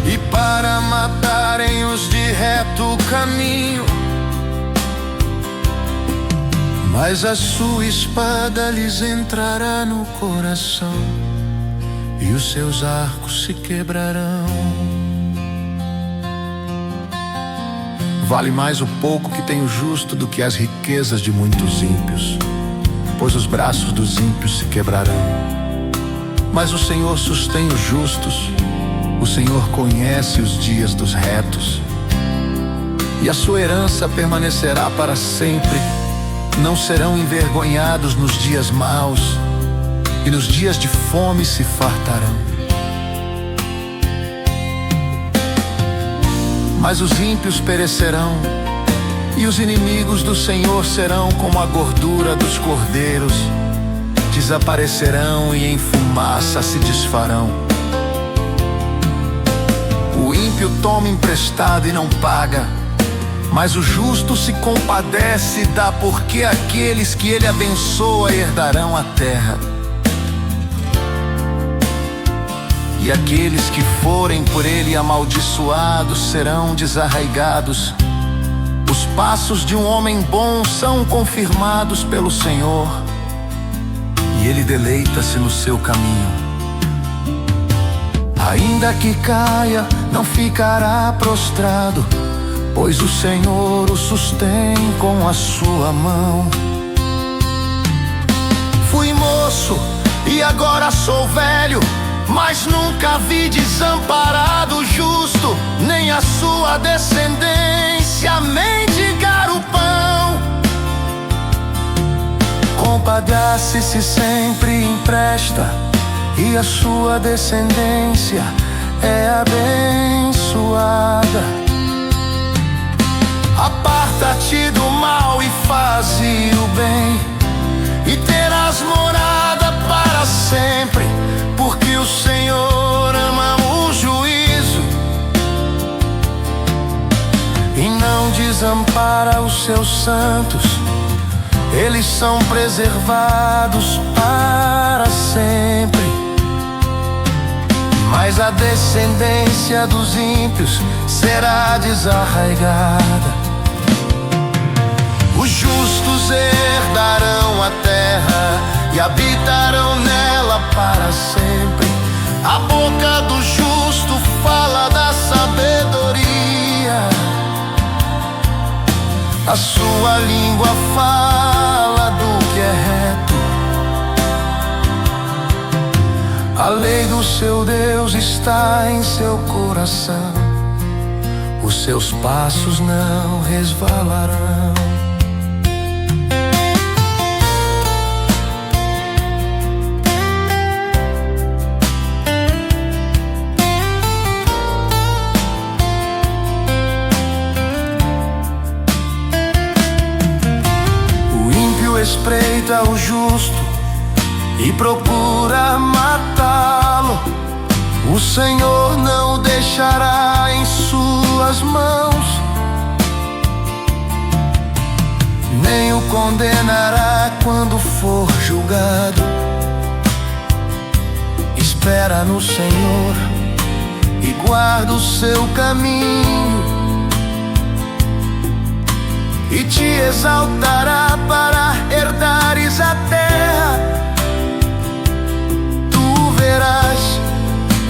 e para matarem os de reto caminho. Mas a sua espada lhes entrará no coração e os seus arcos se quebrarão. Vale mais o pouco que tem o justo do que as riquezas de muitos ímpios, pois os braços dos ímpios se quebrarão. Mas o Senhor sustém os justos, o Senhor conhece os dias dos retos, e a sua herança permanecerá para sempre. Não serão envergonhados nos dias maus, e nos dias de fome se fartarão. Mas os ímpios perecerão, e os inimigos do Senhor serão como a gordura dos cordeiros. Desaparecerão e em fumaça se desfarão. O ímpio toma emprestado e não paga, mas o justo se compadece e dá, porque aqueles que ele abençoa herdarão a terra. E aqueles que forem por ele amaldiçoados serão desarraigados. Os passos de um homem bom são confirmados pelo Senhor, e ele deleita-se no seu caminho. Ainda que caia, não ficará prostrado, pois o Senhor o sustém com a sua mão. Fui moço e agora sou velho, mas nunca vi desamparado o justo, nem a sua descendência mendigar o pão. Compadece-se sempre e empresta, e a sua descendência é abençoada. Aparta-te do mal e faze o bem, e terás morada para sempre, porque o Senhor ama o juízo e não desampara os seus santos. Eles são preservados para sempre, mas a descendência dos ímpios será desarraigada. Os justos herdarão a terra e habitarão nela para sempre. A boca do justo fala da sabedoria, A sua língua fala do que é reto. A lei do seu Deus está em seu coração. Os seus passos não resvalarão. Espreita o justo e procura matá-lo. O Senhor não o deixará em suas mãos, nem o condenará quando for julgado. Espera no Senhor e guarda o seu caminho, e te exaltará para herdares a terra. Tu verás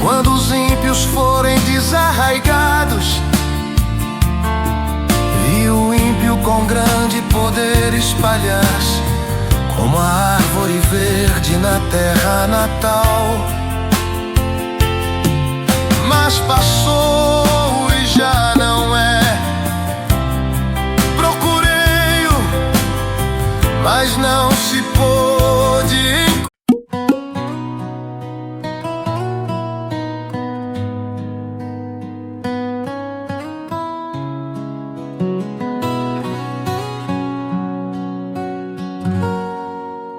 quando os ímpios forem desarraigados, e o ímpio com grande poder espalhar-se como a árvore verde na terra natal. Mas passou e já não é. Mas não se pôde.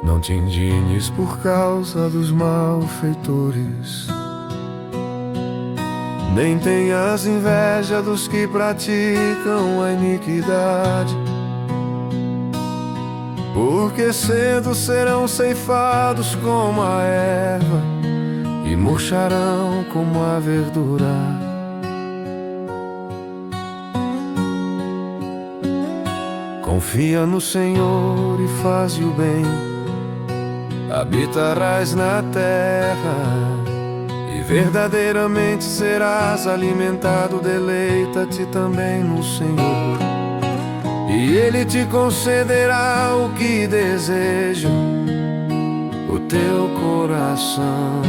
Não te indignes por causa dos malfeitores, nem tenhas inveja dos que praticam a iniquidade, porque cedo serão ceifados como a erva e murcharão como a verdura. Confia no Senhor e faze o bem, habitarás na terra e verdadeiramente serás alimentado. Deleita-te também no Senhor, e Ele te concederá o que deseja o teu coração.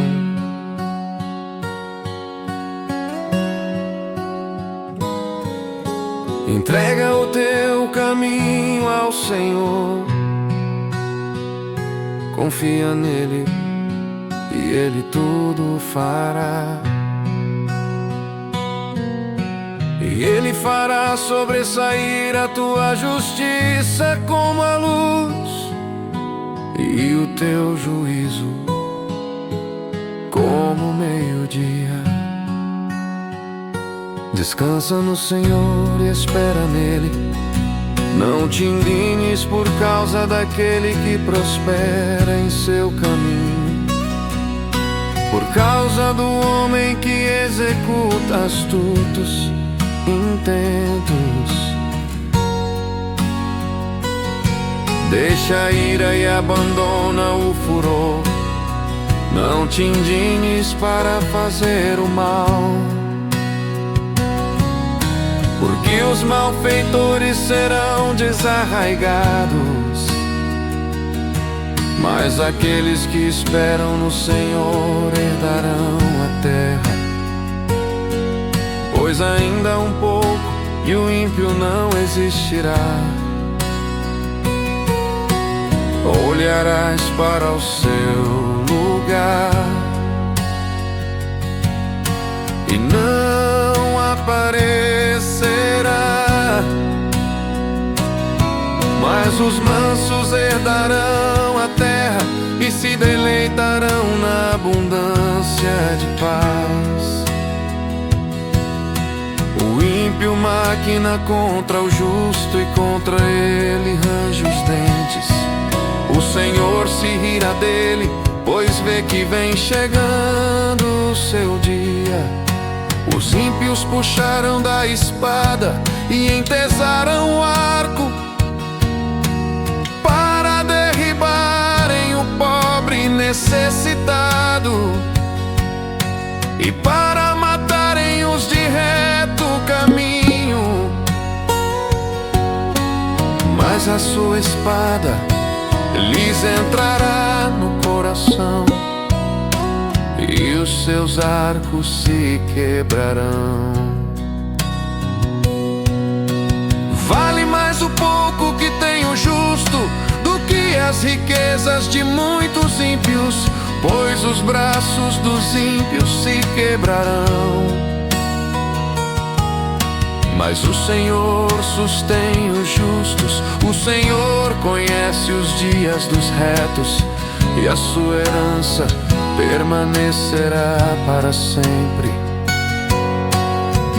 Entrega o teu caminho ao Senhor, confia nele e Ele tudo fará. E Ele fará sobressair a tua justiça como a luz, e o teu juízo como o meio-dia. Descansa no Senhor e espera nele. Não te indignes por causa daquele que prospera em seu caminho, por causa do homem que executa astutos intentos. Deixa a ira e abandona o furor. Não te indignes para fazer o mal, porque os malfeitores serão desarraigados, mas aqueles que esperam no Senhor herdarão a terra. Pois ainda um pouco e o ímpio não existirá. Olharás para o seu lugar e não aparecerá. Mas os mansos herdarão a terra e se deleitarão na abundância de paz. O ímpio maquina contra o justo e contra ele range os dentes. O Senhor se rirá dele, pois vê que vem chegando o seu dia. Os ímpios puxaram da espada e entesaram o arco para derribarem o pobre necessitado e para matarem os de reto caminho. a sua espada lhes entrará no coração, e os seus arcos se quebrarão. Vale mais o pouco que tem o justo do que as riquezas de muitos ímpios, pois os braços dos ímpios se quebrarão. Mas o Senhor sustém os justos, o Senhor conhece os dias dos retos, e a sua herança permanecerá para sempre.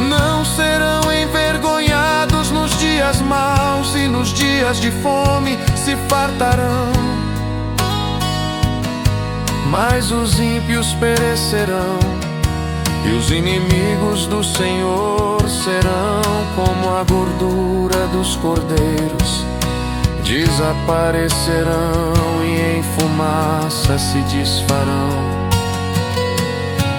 Não serão envergonhados nos dias maus, e nos dias de fome se fartarão. Mas os ímpios perecerão, e os inimigos do Senhor serão como a gordura dos cordeiros, desaparecerão e em fumaça se desfarão.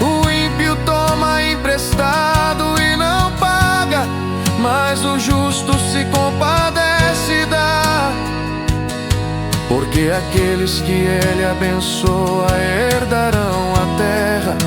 O ímpio toma emprestado e não paga, mas o justo se compadece e dá. Porque aqueles que ele abençoa herdarão a terra,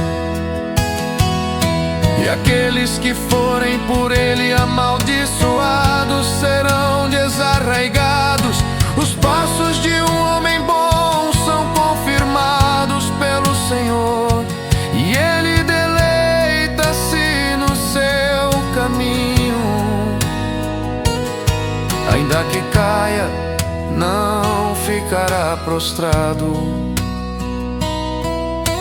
e aqueles que forem por ele amaldiçoados serão desarraigados. Os passos de um homem bom são confirmados pelo Senhor, e ele deleita-se no seu caminho. Ainda que caia, não ficará prostrado,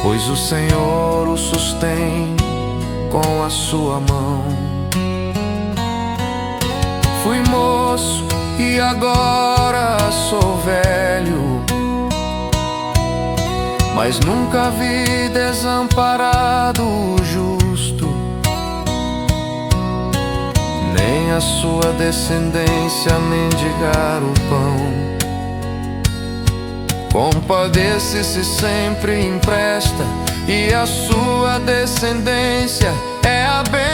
pois o Senhor o sustém com a sua mão. Fui moço e agora sou velho, mas nunca vi desamparado o justo, nem a sua descendência mendigar o pão. Compadece-se sempre e empresta, e a sua descendência é abençoada.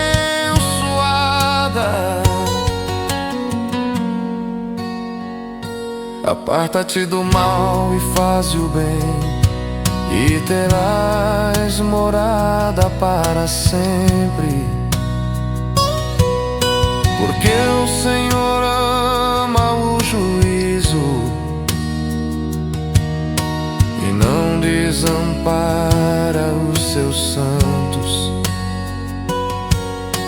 Aparta-te do mal e faze o bem, e terás morada para sempre. Porque o Senhor ama o juízo e não desampara os seus santos.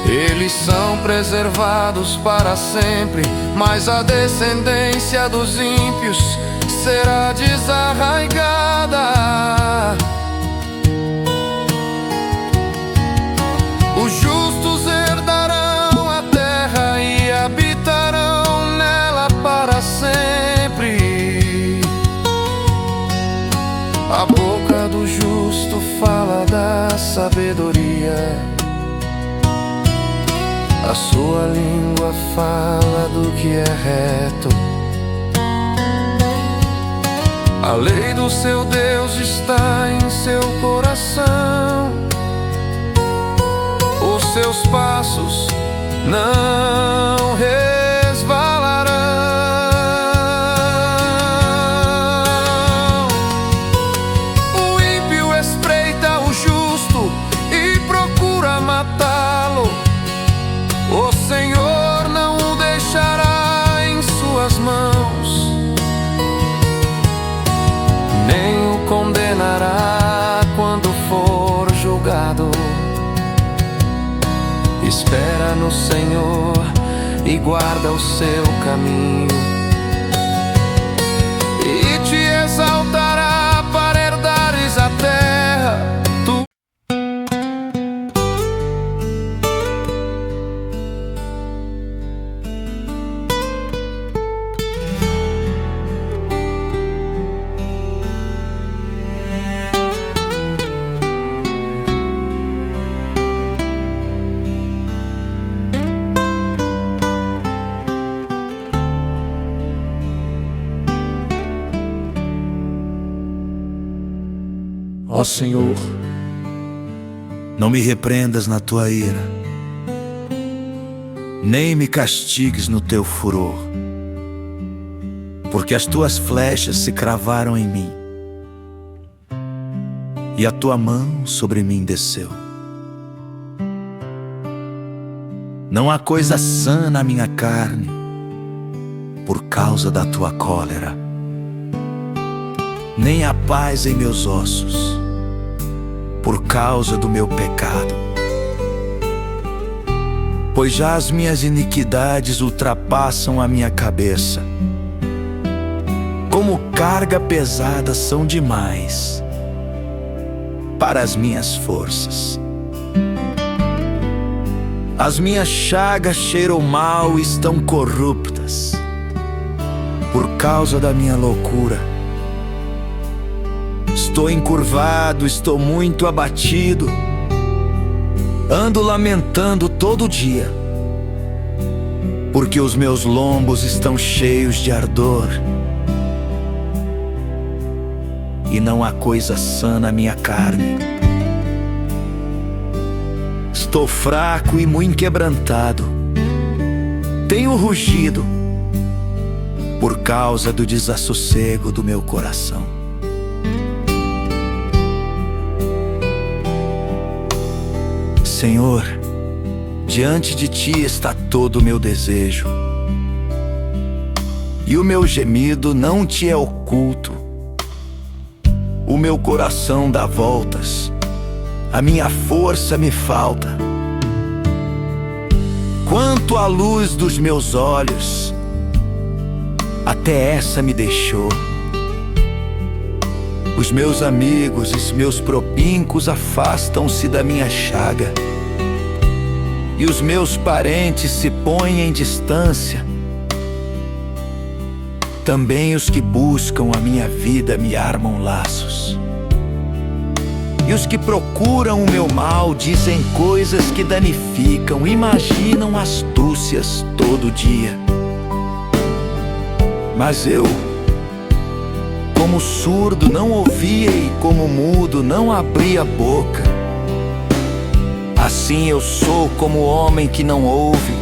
Eles são preservados para sempre, mas a descendência dos ímpios será desarraigada. Os justos herdarão a terra e habitarão nela para sempre. A boca do justo fala da sabedoria, a sua língua fala do que é reto. A lei do seu Deus está em seu coração, os seus passos não resvalarão. O ímpio espreita o justo e procura matá-lo, o Senhor não o deixará em suas mãos, nem o condenará quando for julgado. Espera no Senhor e guarda o seu caminho, e te exaltará para herdares a terra. Ó Senhor, não me repreendas na tua ira, nem me castigues no teu furor. porque as tuas flechas se cravaram em mim, e a tua mão sobre mim desceu. Não há coisa sã na minha carne, por causa da tua cólera, nem há paz em meus ossos, por causa do meu pecado. Pois já as minhas iniquidades ultrapassam a minha cabeça, como carga pesada são demais para as minhas forças. As minhas chagas cheiram mal e estão corruptas, por causa da minha loucura. Estou encurvado, estou muito abatido, ando lamentando todo dia, porque os meus lombos estão cheios de ardor, e não há coisa sã na minha carne. Estou fraco e muito quebrantado, tenho rugido por causa do desassossego do meu coração. Senhor, diante de ti está todo o meu desejo, e o meu gemido não te é oculto. O meu coração dá voltas, a minha força me falta. Quanto à luz dos meus olhos, até essa me deixou. Os meus amigos e os meus propíncos afastam-se da minha chaga, e os meus parentes se põem em distância. Também os que buscam a minha vida me armam laços, e os que procuram o meu mal dizem coisas que danificam, imaginam astúcias todo dia. Mas eu, como surdo, não ouvia, e como mudo, não abria a boca. Assim eu sou como homem que não ouve,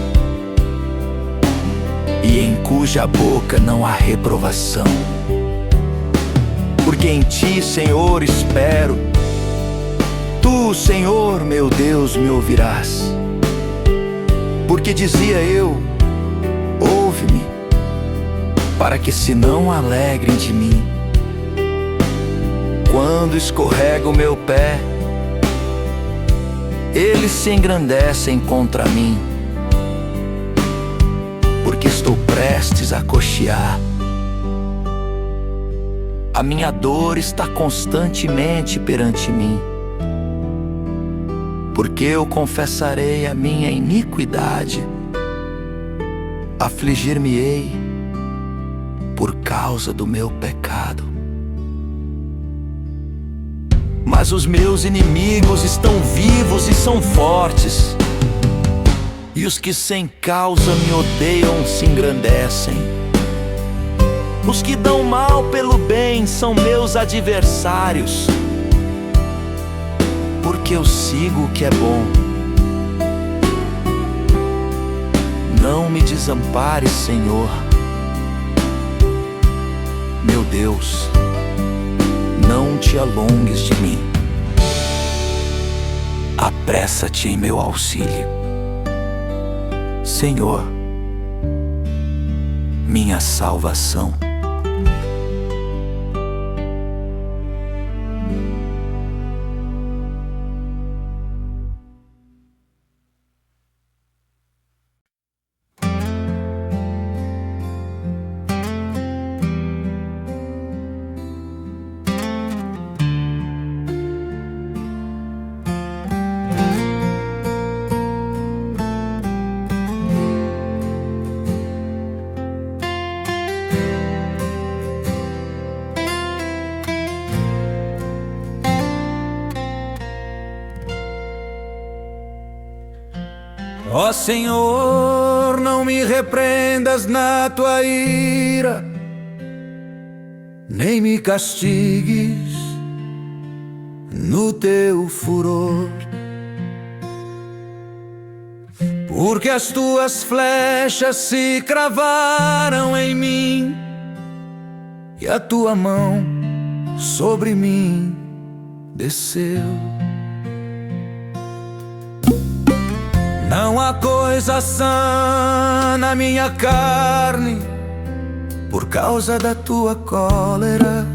e em cuja boca não há reprovação. Porque em ti, Senhor, espero. Tu, Senhor, meu Deus, me ouvirás. Porque dizia eu: ouve-me, para que se não alegrem de mim. Quando escorrega o meu pé, eles se engrandecem contra mim, porque estou prestes a coxear. A minha dor está constantemente perante mim, porque eu confessarei a minha iniquidade, afligir-me-ei por causa do meu pecado. Mas os meus inimigos estão vivos e são fortes, e os que sem causa me odeiam se engrandecem. Os que dão mal pelo bem são meus adversários, porque eu sigo o que é bom. Não me desampares, Senhor, meu Deus, não te alongues de mim. Apressa-te em meu auxílio, Senhor, minha salvação. Ó Senhor, não me repreendas na tua ira, nem me castigues no teu furor, porque as tuas flechas se cravaram em mim, e a tua mão sobre mim desceu. Não há coisa sã na minha carne por causa da tua cólera,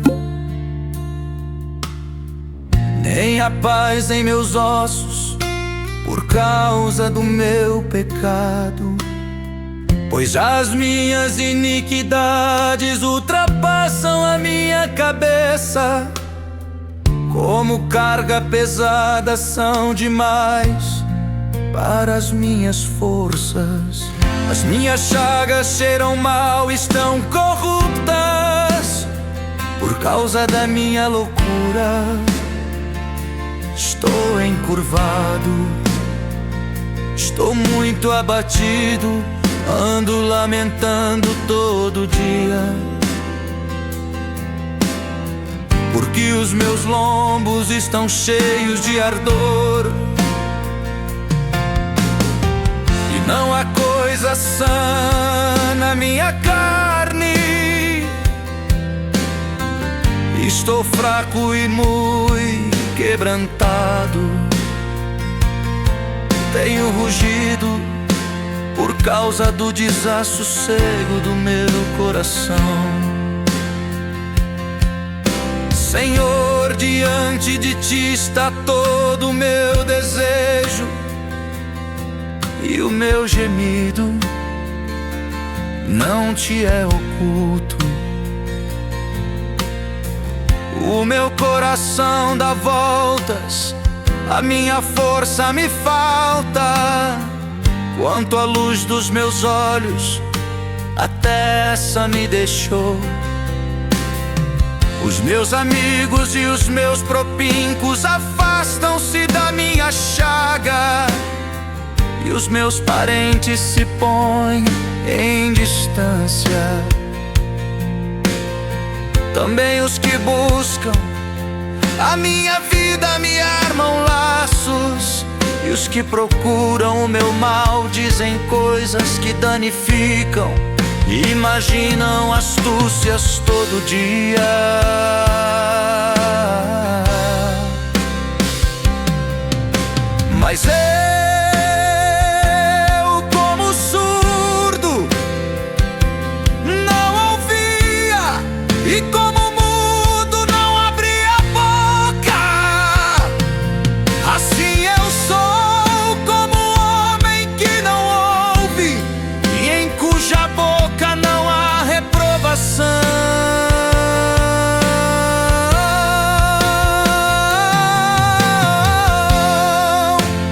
nem a paz em meus ossos por causa do meu pecado. Pois as minhas iniquidades ultrapassam a minha cabeça, como carga pesada são demais para as minhas forças. As minhas chagas cheiram mal, estão corruptas por causa da minha loucura. Estou encurvado, estou muito abatido, ando lamentando todo dia, porque os meus lombos estão cheios de ardor, e não há coisa sã na minha carne. Estou fraco e muito quebrantado, tenho rugido por causa do desassossego do meu coração. Senhor, diante de ti está todo o meu desejo e o meu gemido não te é oculto. O meu coração dá voltas, a minha força me falta. Quanto à luz dos meus olhos, até essa me deixou. Os meus amigos e os meus propincos afastam-se da minha chaga, e os meus parentes se põem em distância. Também os que buscam a minha vida me armam laços, e os que procuram o meu mal dizem coisas que danificam e imaginam astúcias todo dia. Mas eu, como surdo, não ouvia, e como mudo não abria a boca. Assim eu sou como homem que não ouve, e em cuja boca não há reprovação.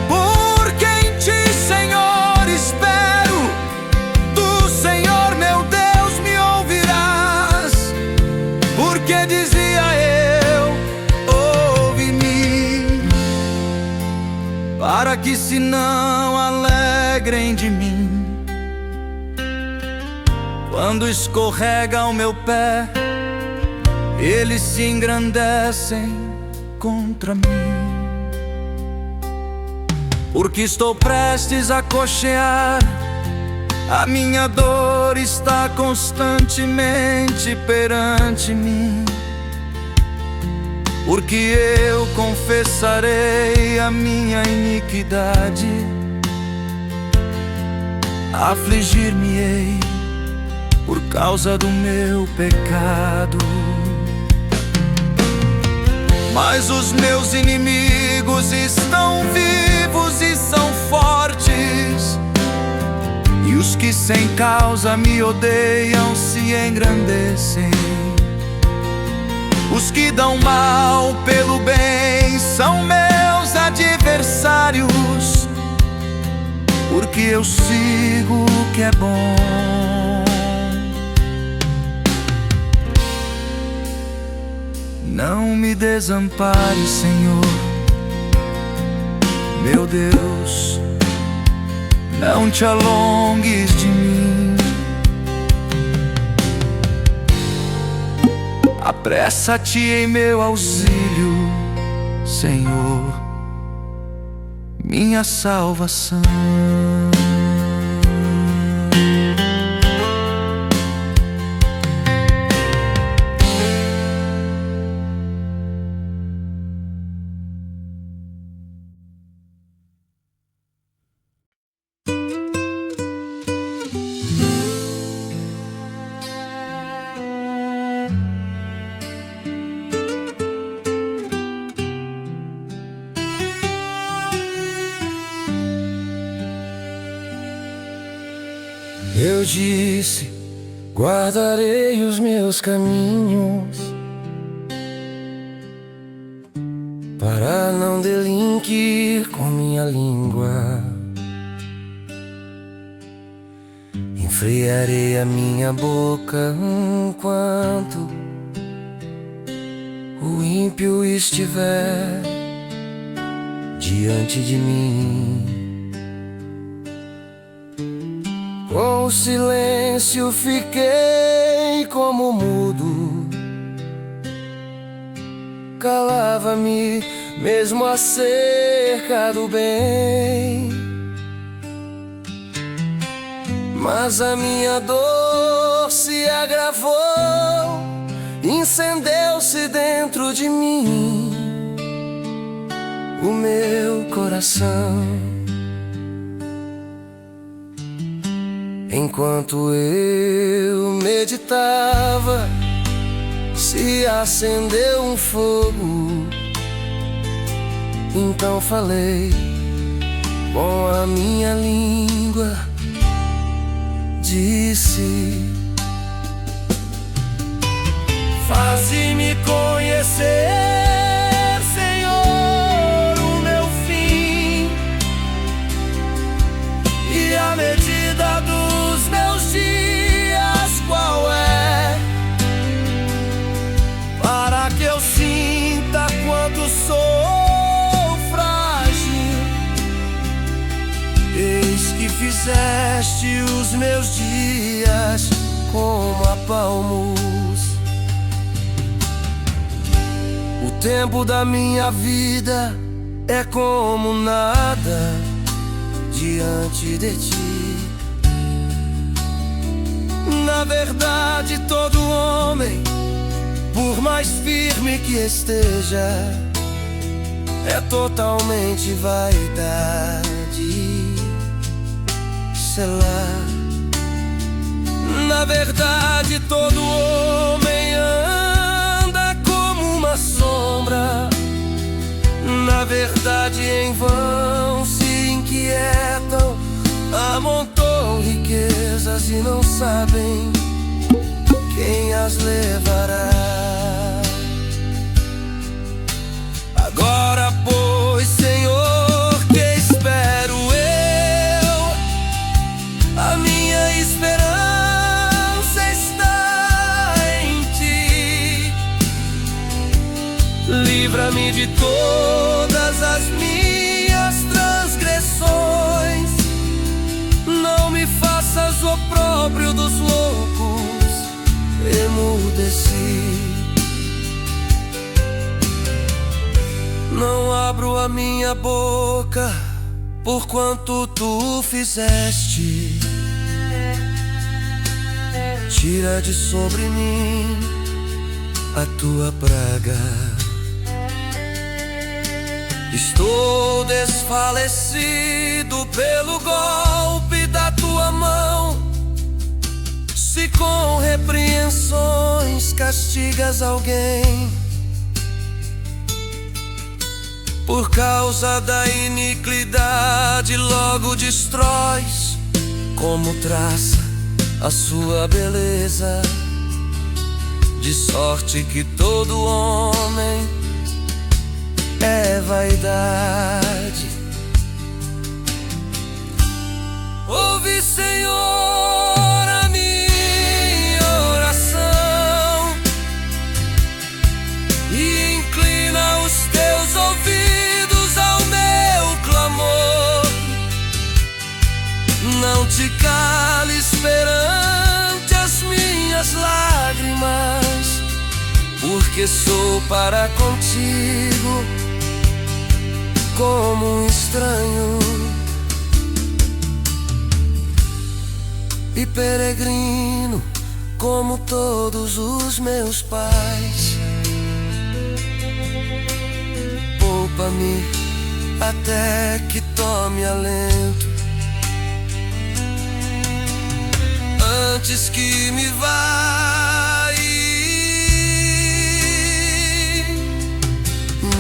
Porque em ti, Senhor, espero, tu, Senhor meu Deus, me ouvirás. Porque dizia eu, ouve-me, para que se não alegrem de mim quando escorrega o meu pé, eles se engrandecem contra mim. Porque estou prestes a coxear, a minha dor está constantemente perante mim. Porque eu confessarei a minha iniquidade, afligir-me-ei por causa do meu pecado. Mas os meus inimigos estão vivos e são fortes, e os que sem causa me odeiam se engrandecem. Os que dão mal pelo bem são meus adversários, porque eu sigo o que é bom. Não me desampare, Senhor, meu Deus, não te alongues de mim. Apressa-te em meu auxílio, Senhor, minha salvação. Eu disse: guardarei os meus caminhos para não delinquir com minha língua. Enfriarei a minha boca enquanto o ímpio estiver diante de mim. Com o silêncio fiquei como mudo, calava-me mesmo acerca do bem. Mas a minha dor se agravou, incendeu-se dentro de mim o meu coração. Enquanto eu meditava, se acendeu um fogo. Então falei com a minha língua, disse: faze-me conhecer, Senhor, o meu fim e a medida dos meus dias qual é, para que eu sinta quanto sou frágil. Eis que fizeste os meus dias como a palmos. O tempo da minha vida é como nada diante de ti. Na verdade, todo homem, por mais firme que esteja, é totalmente vaidade. Selá. Na verdade, todo homem anda como uma sombra. Na verdade, em vão se inquietam, amontoam riquezas e não sabem quem as levará. Agora, pois, Senhor, que espero eu? A minha esperança está em ti. Livra-me de todas as minhas transgressões. Não me faças o opróbrio dos loucos. Emudeci. Não abro a minha boca, porquanto tu fizeste. Tira de sobre mim a tua praga. Estou desfalecido pelo golpe da tua mão. Se com repreensões castigas alguém, por causa da iniquidade logo destróis, como traça a sua beleza, de sorte que todo homem é vaidade. Ouve, Senhor, a minha oração e inclina os teus ouvidos ao meu clamor. Não te cales perante as minhas lágrimas, porque sou para contigo como um estranho e peregrino, como todos os meus pais. Poupa-me até que tome alento, antes que me vá e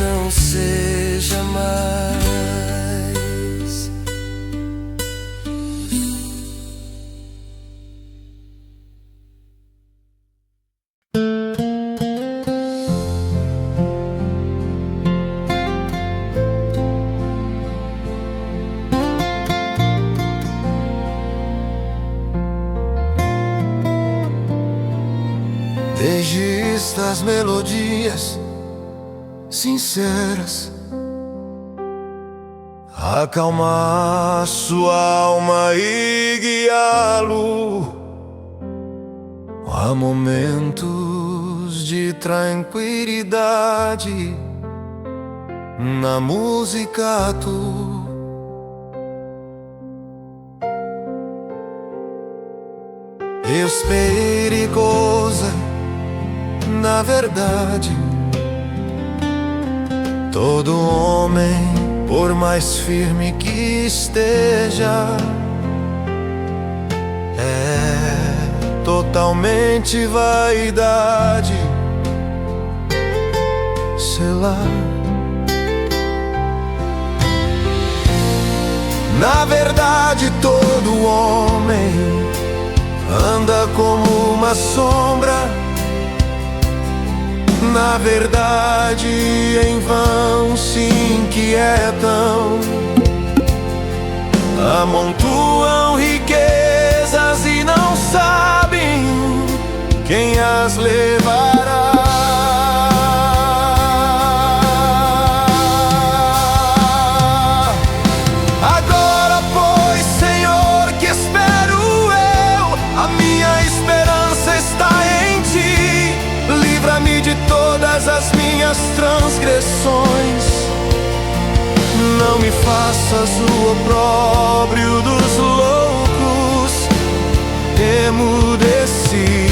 não seja mais. tristas melodias sinceras, acalmar sua alma e guiá-lo a momentos de tranquilidade. Na música tu perigosa, na verdade, todo homem, por mais firme que esteja, é totalmente vaidade. Sei lá. Na verdade, todo homem anda como uma sombra. Na verdade, em vão se inquietam, amontoam riquezas e não sabem quem as levará. Agora, pois, Senhor, que espero eu, a minha esperança está em Ti. Livra-me de todas as minhas transgressões, não me faças o opróbrio dos loucos. Emudeci.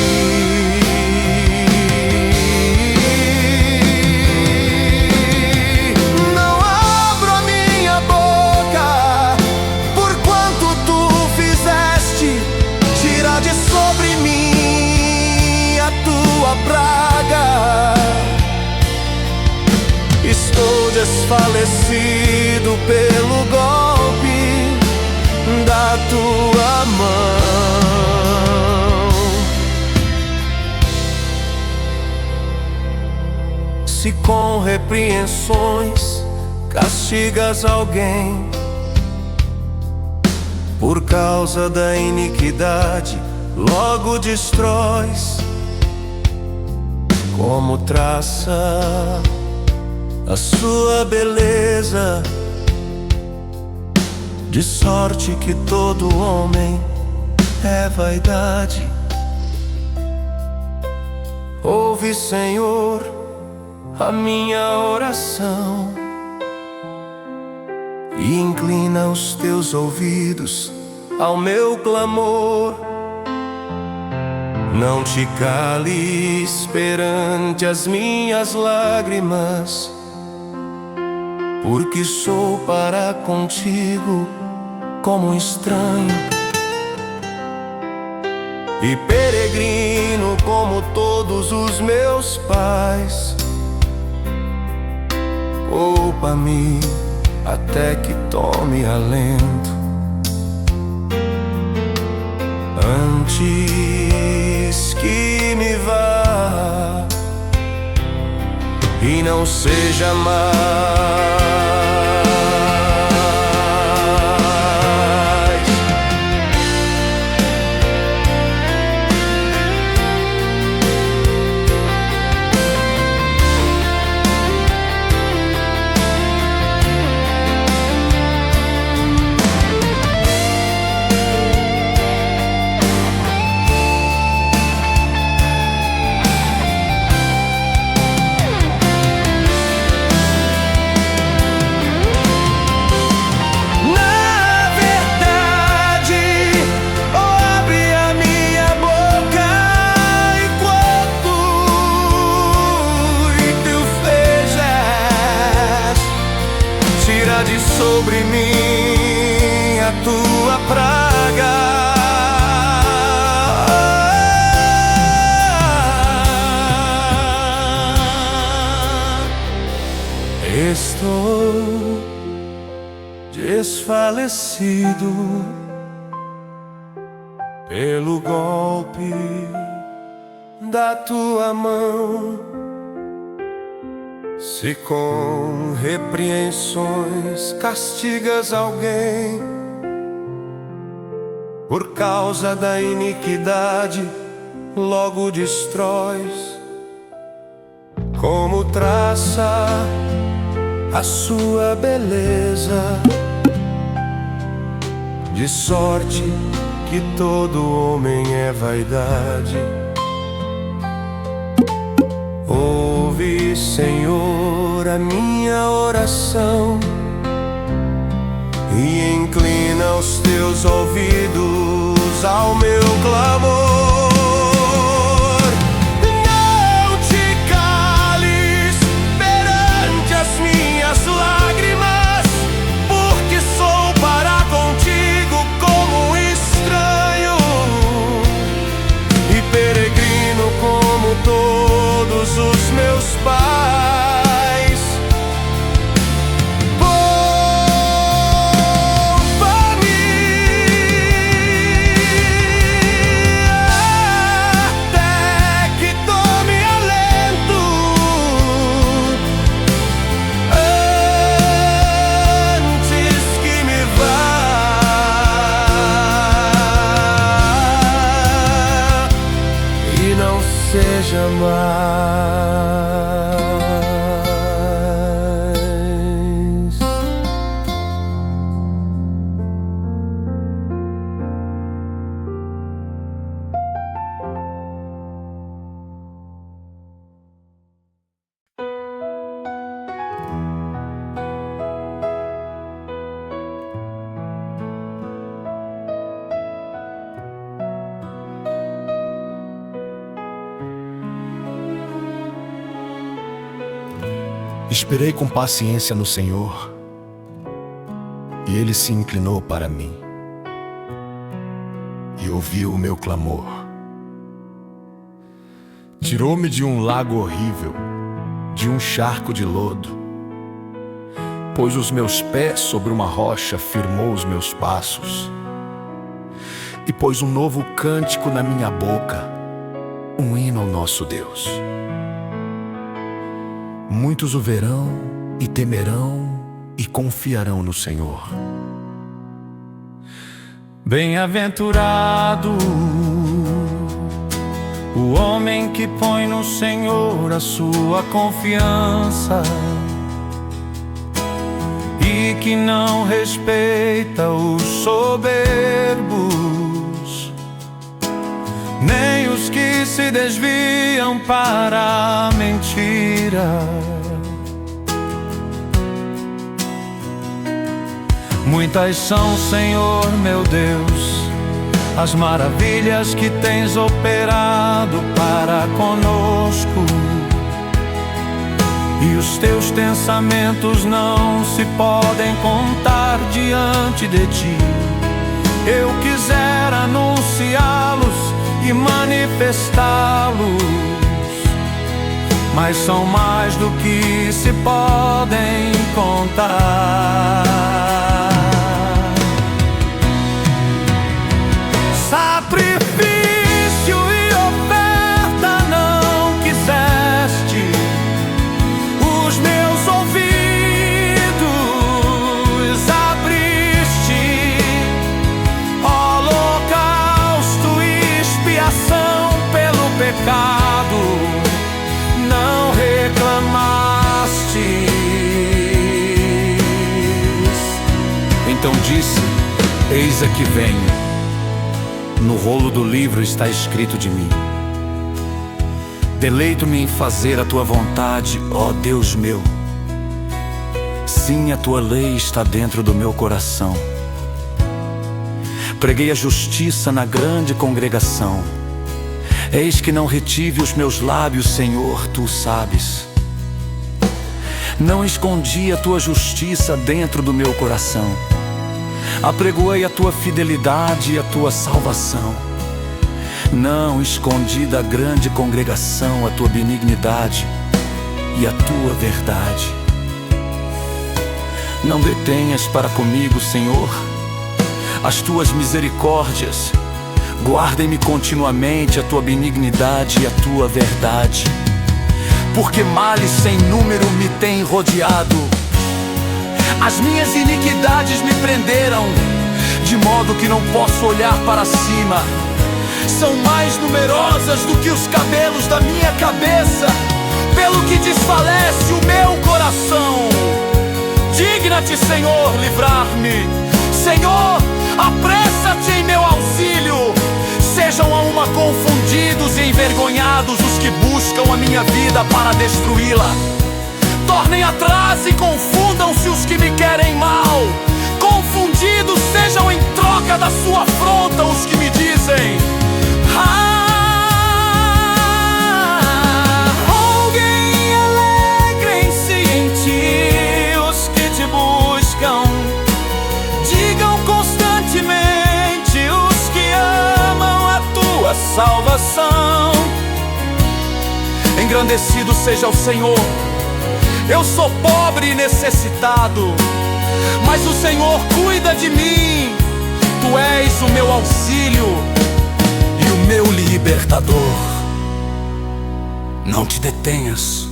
Não abro a minha boca, porquanto Tu fizeste tirar de sobre mim a Tua praga. Estou desfalecido pelo golpe da Tua mão. Se com repreensões castigas alguém por causa da iniquidade, logo destróis como traça a sua beleza, de sorte que todo homem é vaidade. Ouve, Senhor, a minha oração e inclina os Teus ouvidos ao meu clamor. Não te cales perante as minhas lágrimas, porque sou para contigo como um estranho e peregrino como todos os meus pais. Poupa-me até que tome alento, antes que me vá e não seja mais. De sobre mim a Tua praga. Estou desfalecido pelo golpe da Tua mão. Se com repreensões castigas alguém por causa da iniquidade, logo destróis como traça a sua beleza, de sorte que todo homem é vaidade. Ouve, Senhor, a minha oração e inclina os teus ouvidos ao meu clamor. Não te cales perante as minhas lágrimas, porque sou para contigo como um estranho e peregrino como todos os meus pais. Seja mais. Esperei com paciência no Senhor, e Ele se inclinou para mim e ouviu o meu clamor. Tirou-me de um lago horrível, de um charco de lodo, pôs os meus pés sobre uma rocha, firmou os meus passos, e pôs um novo cântico na minha boca, um hino ao nosso Deus. Muitos o verão e temerão e confiarão no Senhor. Bem-aventurado o homem que põe no Senhor a sua confiança e que não respeita os soberbos, nem os que se desviam para a mentira. Muitas são, Senhor meu Deus, as maravilhas que tens operado para conosco, e os teus pensamentos não se podem contar diante de ti. Eu quisera anunciá-los e manifestá-los, mas são mais do que se podem contar. Sacrifício e oferta não quiseste, os meus ouvidos abriste, holocausto e expiação pelo pecado não reclamastes. Então disse: eis aqui venho. No rolo do livro está escrito de mim: deleito-me em fazer a tua vontade, ó Deus meu. Sim, a tua lei está dentro do meu coração. Preguei a justiça na grande congregação. Eis que não retive os meus lábios, Senhor, tu sabes. Não escondi a tua justiça dentro do meu coração. Apregoei a tua fidelidade e a tua salvação. Não escondi da grande congregação a tua benignidade e a tua verdade. Não detenhas para comigo, Senhor, as tuas misericórdias. Guardem-me continuamente a tua benignidade e a tua verdade. Porque males sem número me têm rodeado. As minhas iniquidades me prenderam, de modo que não posso olhar para cima. São mais numerosas do que os cabelos da minha cabeça. pelo que desfalece o meu coração. Digna-te, Senhor, livrar-me. Senhor, apressa-te em meu auxílio. Sejam a uma confundidos e envergonhados os que buscam a minha vida para destruí-la. Tornem atrás e confundam-se os que me querem mal. Confundidos sejam em troca da sua afronta os que me dizem: roguem, alegrem-se em ti os que te buscam. Digam constantemente os que amam a tua salvação. Engrandecido seja o Senhor. Eu sou pobre e necessitado, mas o Senhor cuida de mim. Tu és o meu auxílio e o meu libertador. Não te detenhas,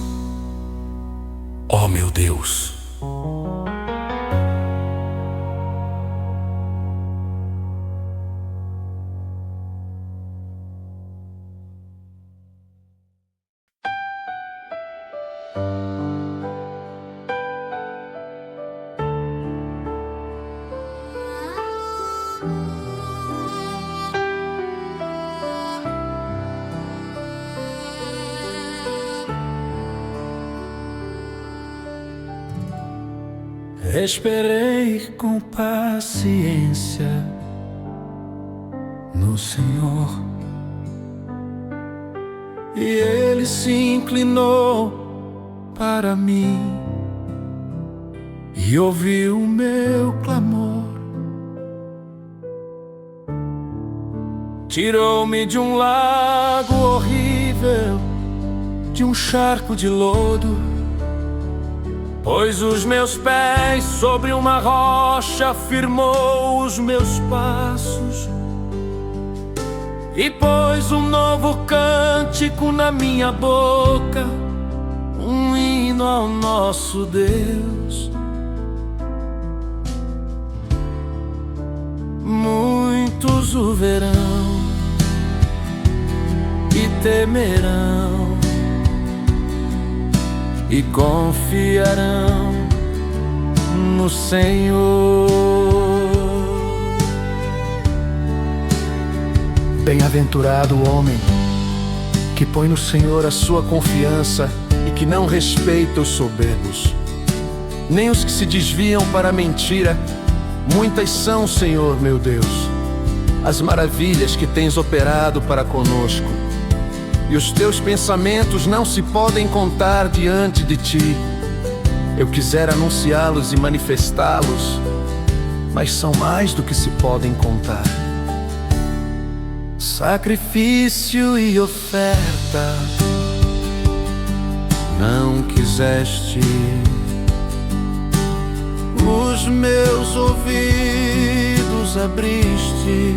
ó meu Deus. Esperei com paciência no Senhor, e Ele se inclinou para mim e ouviu o meu clamor. Tirou-me de um lago horrível, de um charco de lodo. Pôs os meus pés sobre uma rocha, firmou os meus passos e pôs um novo cântico na minha boca, um hino ao nosso Deus. Muitos o verão e temerão e confiarão no Senhor. Bem-aventurado o homem que põe no Senhor a sua confiança e que não respeita os soberbos, nem os que se desviam para a mentira. Muitas são, Senhor meu Deus, as maravilhas que tens operado para conosco, e os teus pensamentos não se podem contar diante de ti. Eu quisera anunciá-los e manifestá-los, mas são mais do que se podem contar. Sacrifício e oferta não quiseste, os meus ouvidos abriste.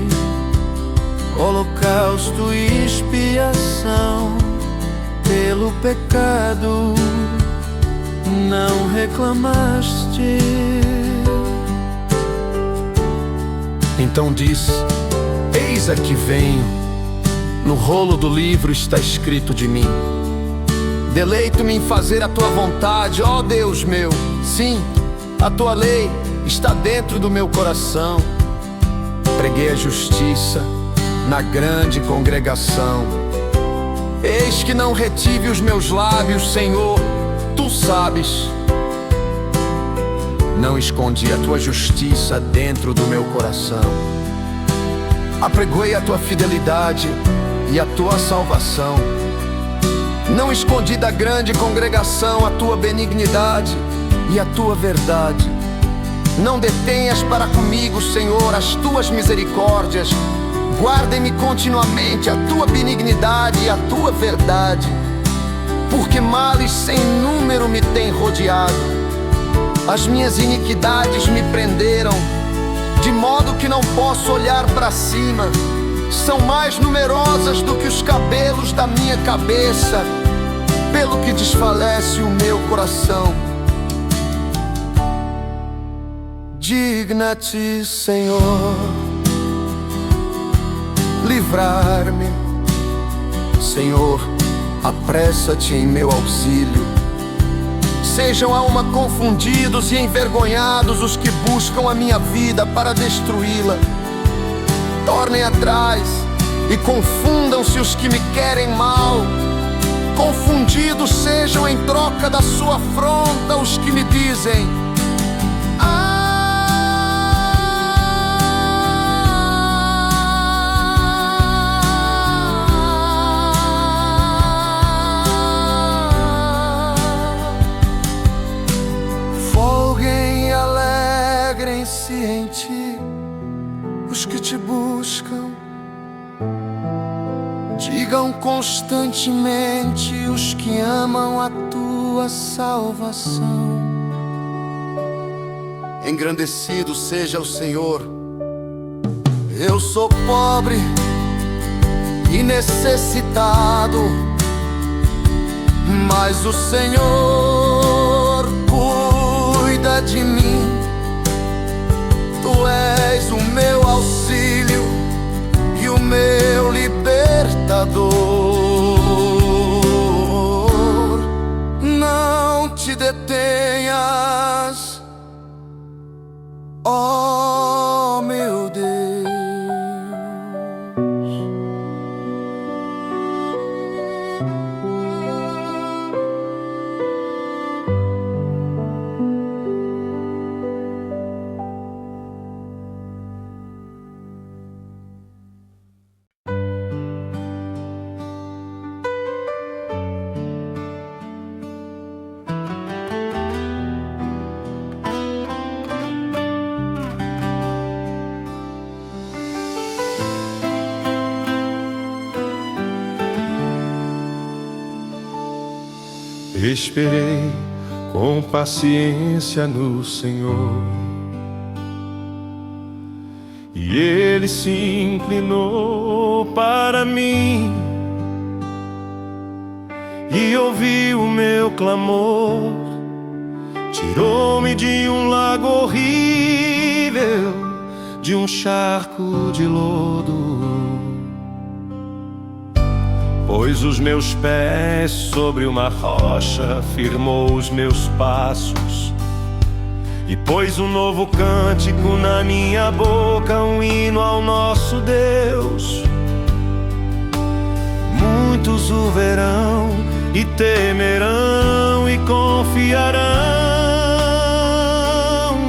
Holocausto e expiação pelo pecado não reclamaste. Então disse: eis aqui venho, no rolo do livro está escrito de mim. Deleito-me em fazer a tua vontade, ó Deus meu. Sim, a tua lei está dentro do meu coração. Preguei a justiça na grande congregação. Eis que não retive os meus lábios, Senhor, tu sabes. Não escondi a tua justiça dentro do meu coração. Apregoei a tua fidelidade e a tua salvação. Não escondi da grande congregação a tua benignidade e a tua verdade. Não detenhas para comigo, Senhor, as tuas misericórdias. Guardem-me continuamente a tua benignidade e a tua verdade, porque males sem número me têm rodeado. As minhas iniquidades me prenderam, de modo que não posso olhar para cima. São mais numerosas do que os cabelos da minha cabeça, pelo que desfalece o meu coração. Digna-te, Senhor, livrar-me. Senhor, apressa-te em meu auxílio. Sejam alma confundidos e envergonhados os que buscam a minha vida para destruí-la. Tornem atrás e confundam-se os que me querem mal. Confundidos sejam em troca da sua afronta os que me dizem: folguem e alegrem-se em ti os que te buscam. Digam constantemente os que amam a tua salvação. Engrandecido seja o Senhor. Eu sou pobre e necessitado, mas o Senhor cuida de mim. Tu és o meu auxílio e o meu libertador. Não te detenhas, ó meu Deus. Esperei com paciência no Senhor, e Ele se inclinou para mim e ouviu o meu clamor. Tirou-me de um lago horrível, de um charco de lodo. Pôs os meus pés sobre uma rocha, firmou os meus passos e pôs um novo cântico na minha boca, um hino ao nosso Deus. Muitos o verão e temerão e confiarão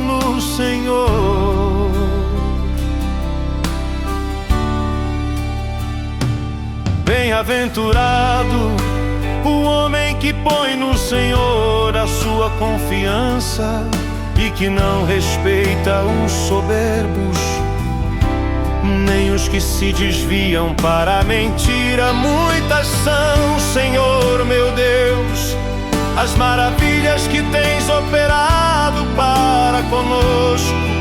no Senhor. Bem-aventurado o homem que põe no Senhor a sua confiança e que não respeita os soberbos, nem os que se desviam para a mentira. Muitas são, Senhor meu Deus, as maravilhas que tens operado para conosco,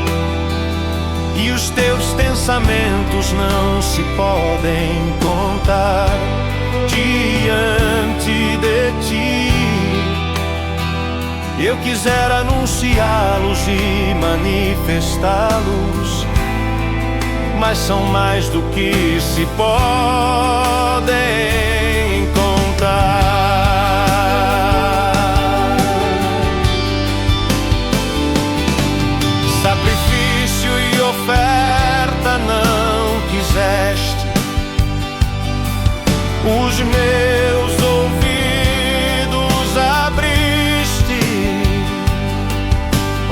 e os teus pensamentos não se podem contar diante de ti. Eu quisera anunciá-los e manifestá-los, mas são mais do que se podem contar. Sacrifício e oferta não quiseste, os meus ouvidos abriste,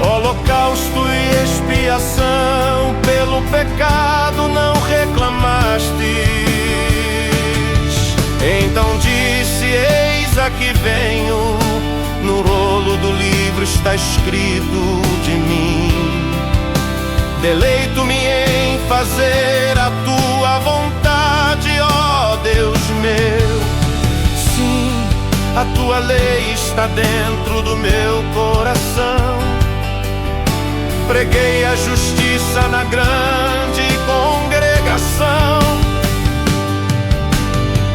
holocausto e expiação pelo pecado não reclamastes. Então disse: eis aqui venho, no rolo do livro está escrito de mim. Deleito-me em fazer a tua vontade, ó Deus meu. Sim, a tua lei está dentro do meu coração. Preguei a justiça na grande congregação.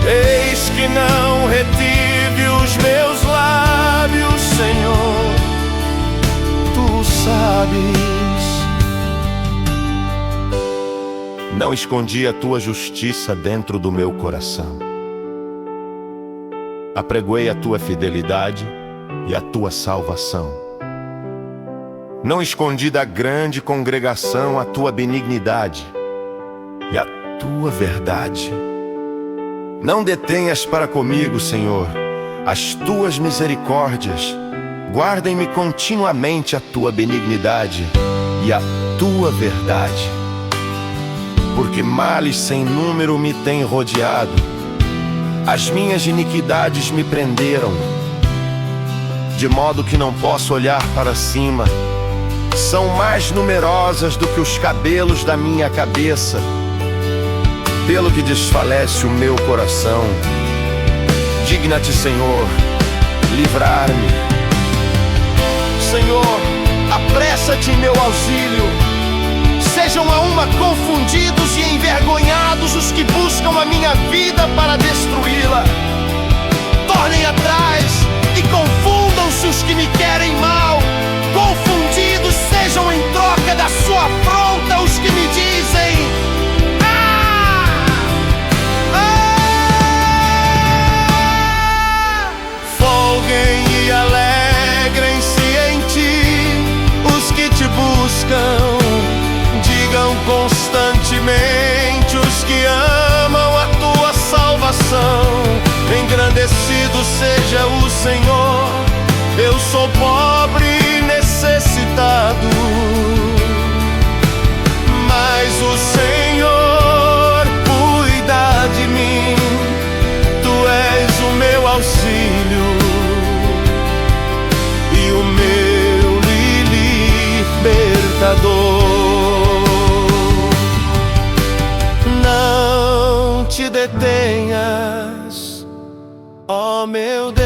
Eis que não retive os meus lábios, Senhor, tu sabes. Não escondi a tua justiça dentro do meu coração. apregoei a tua fidelidade e a tua salvação. Não escondi da grande congregação a tua benignidade e a tua verdade. Não detenhas para comigo, Senhor, as tuas misericórdias. Guardem-me continuamente a tua benignidade e a tua verdade. Porque males sem número me têm rodeado, as minhas iniquidades me prenderam, de modo que não posso olhar para cima. São mais numerosas do que os cabelos da minha cabeça, pelo que desfalece o meu coração. Digna-te, Senhor, livrar-me. Senhor, apressa-te em meu auxílio. Sejam a uma confundidos e envergonhados os que buscam a minha vida para destruí-la. Tornem atrás e confundam-se os que me querem mal. Confundidos sejam em troca da sua afronta os que me dizem: folguem e alegrem-se em ti os que te buscam. Digam constantemente os que amam a tua salvação. Engrandecido seja o Senhor. Eu sou pobre e necessitado, mas o Senhor cuida de mim. Tu és o meu auxílio e o meu libertador. Não te detenhas, ó meu Deus.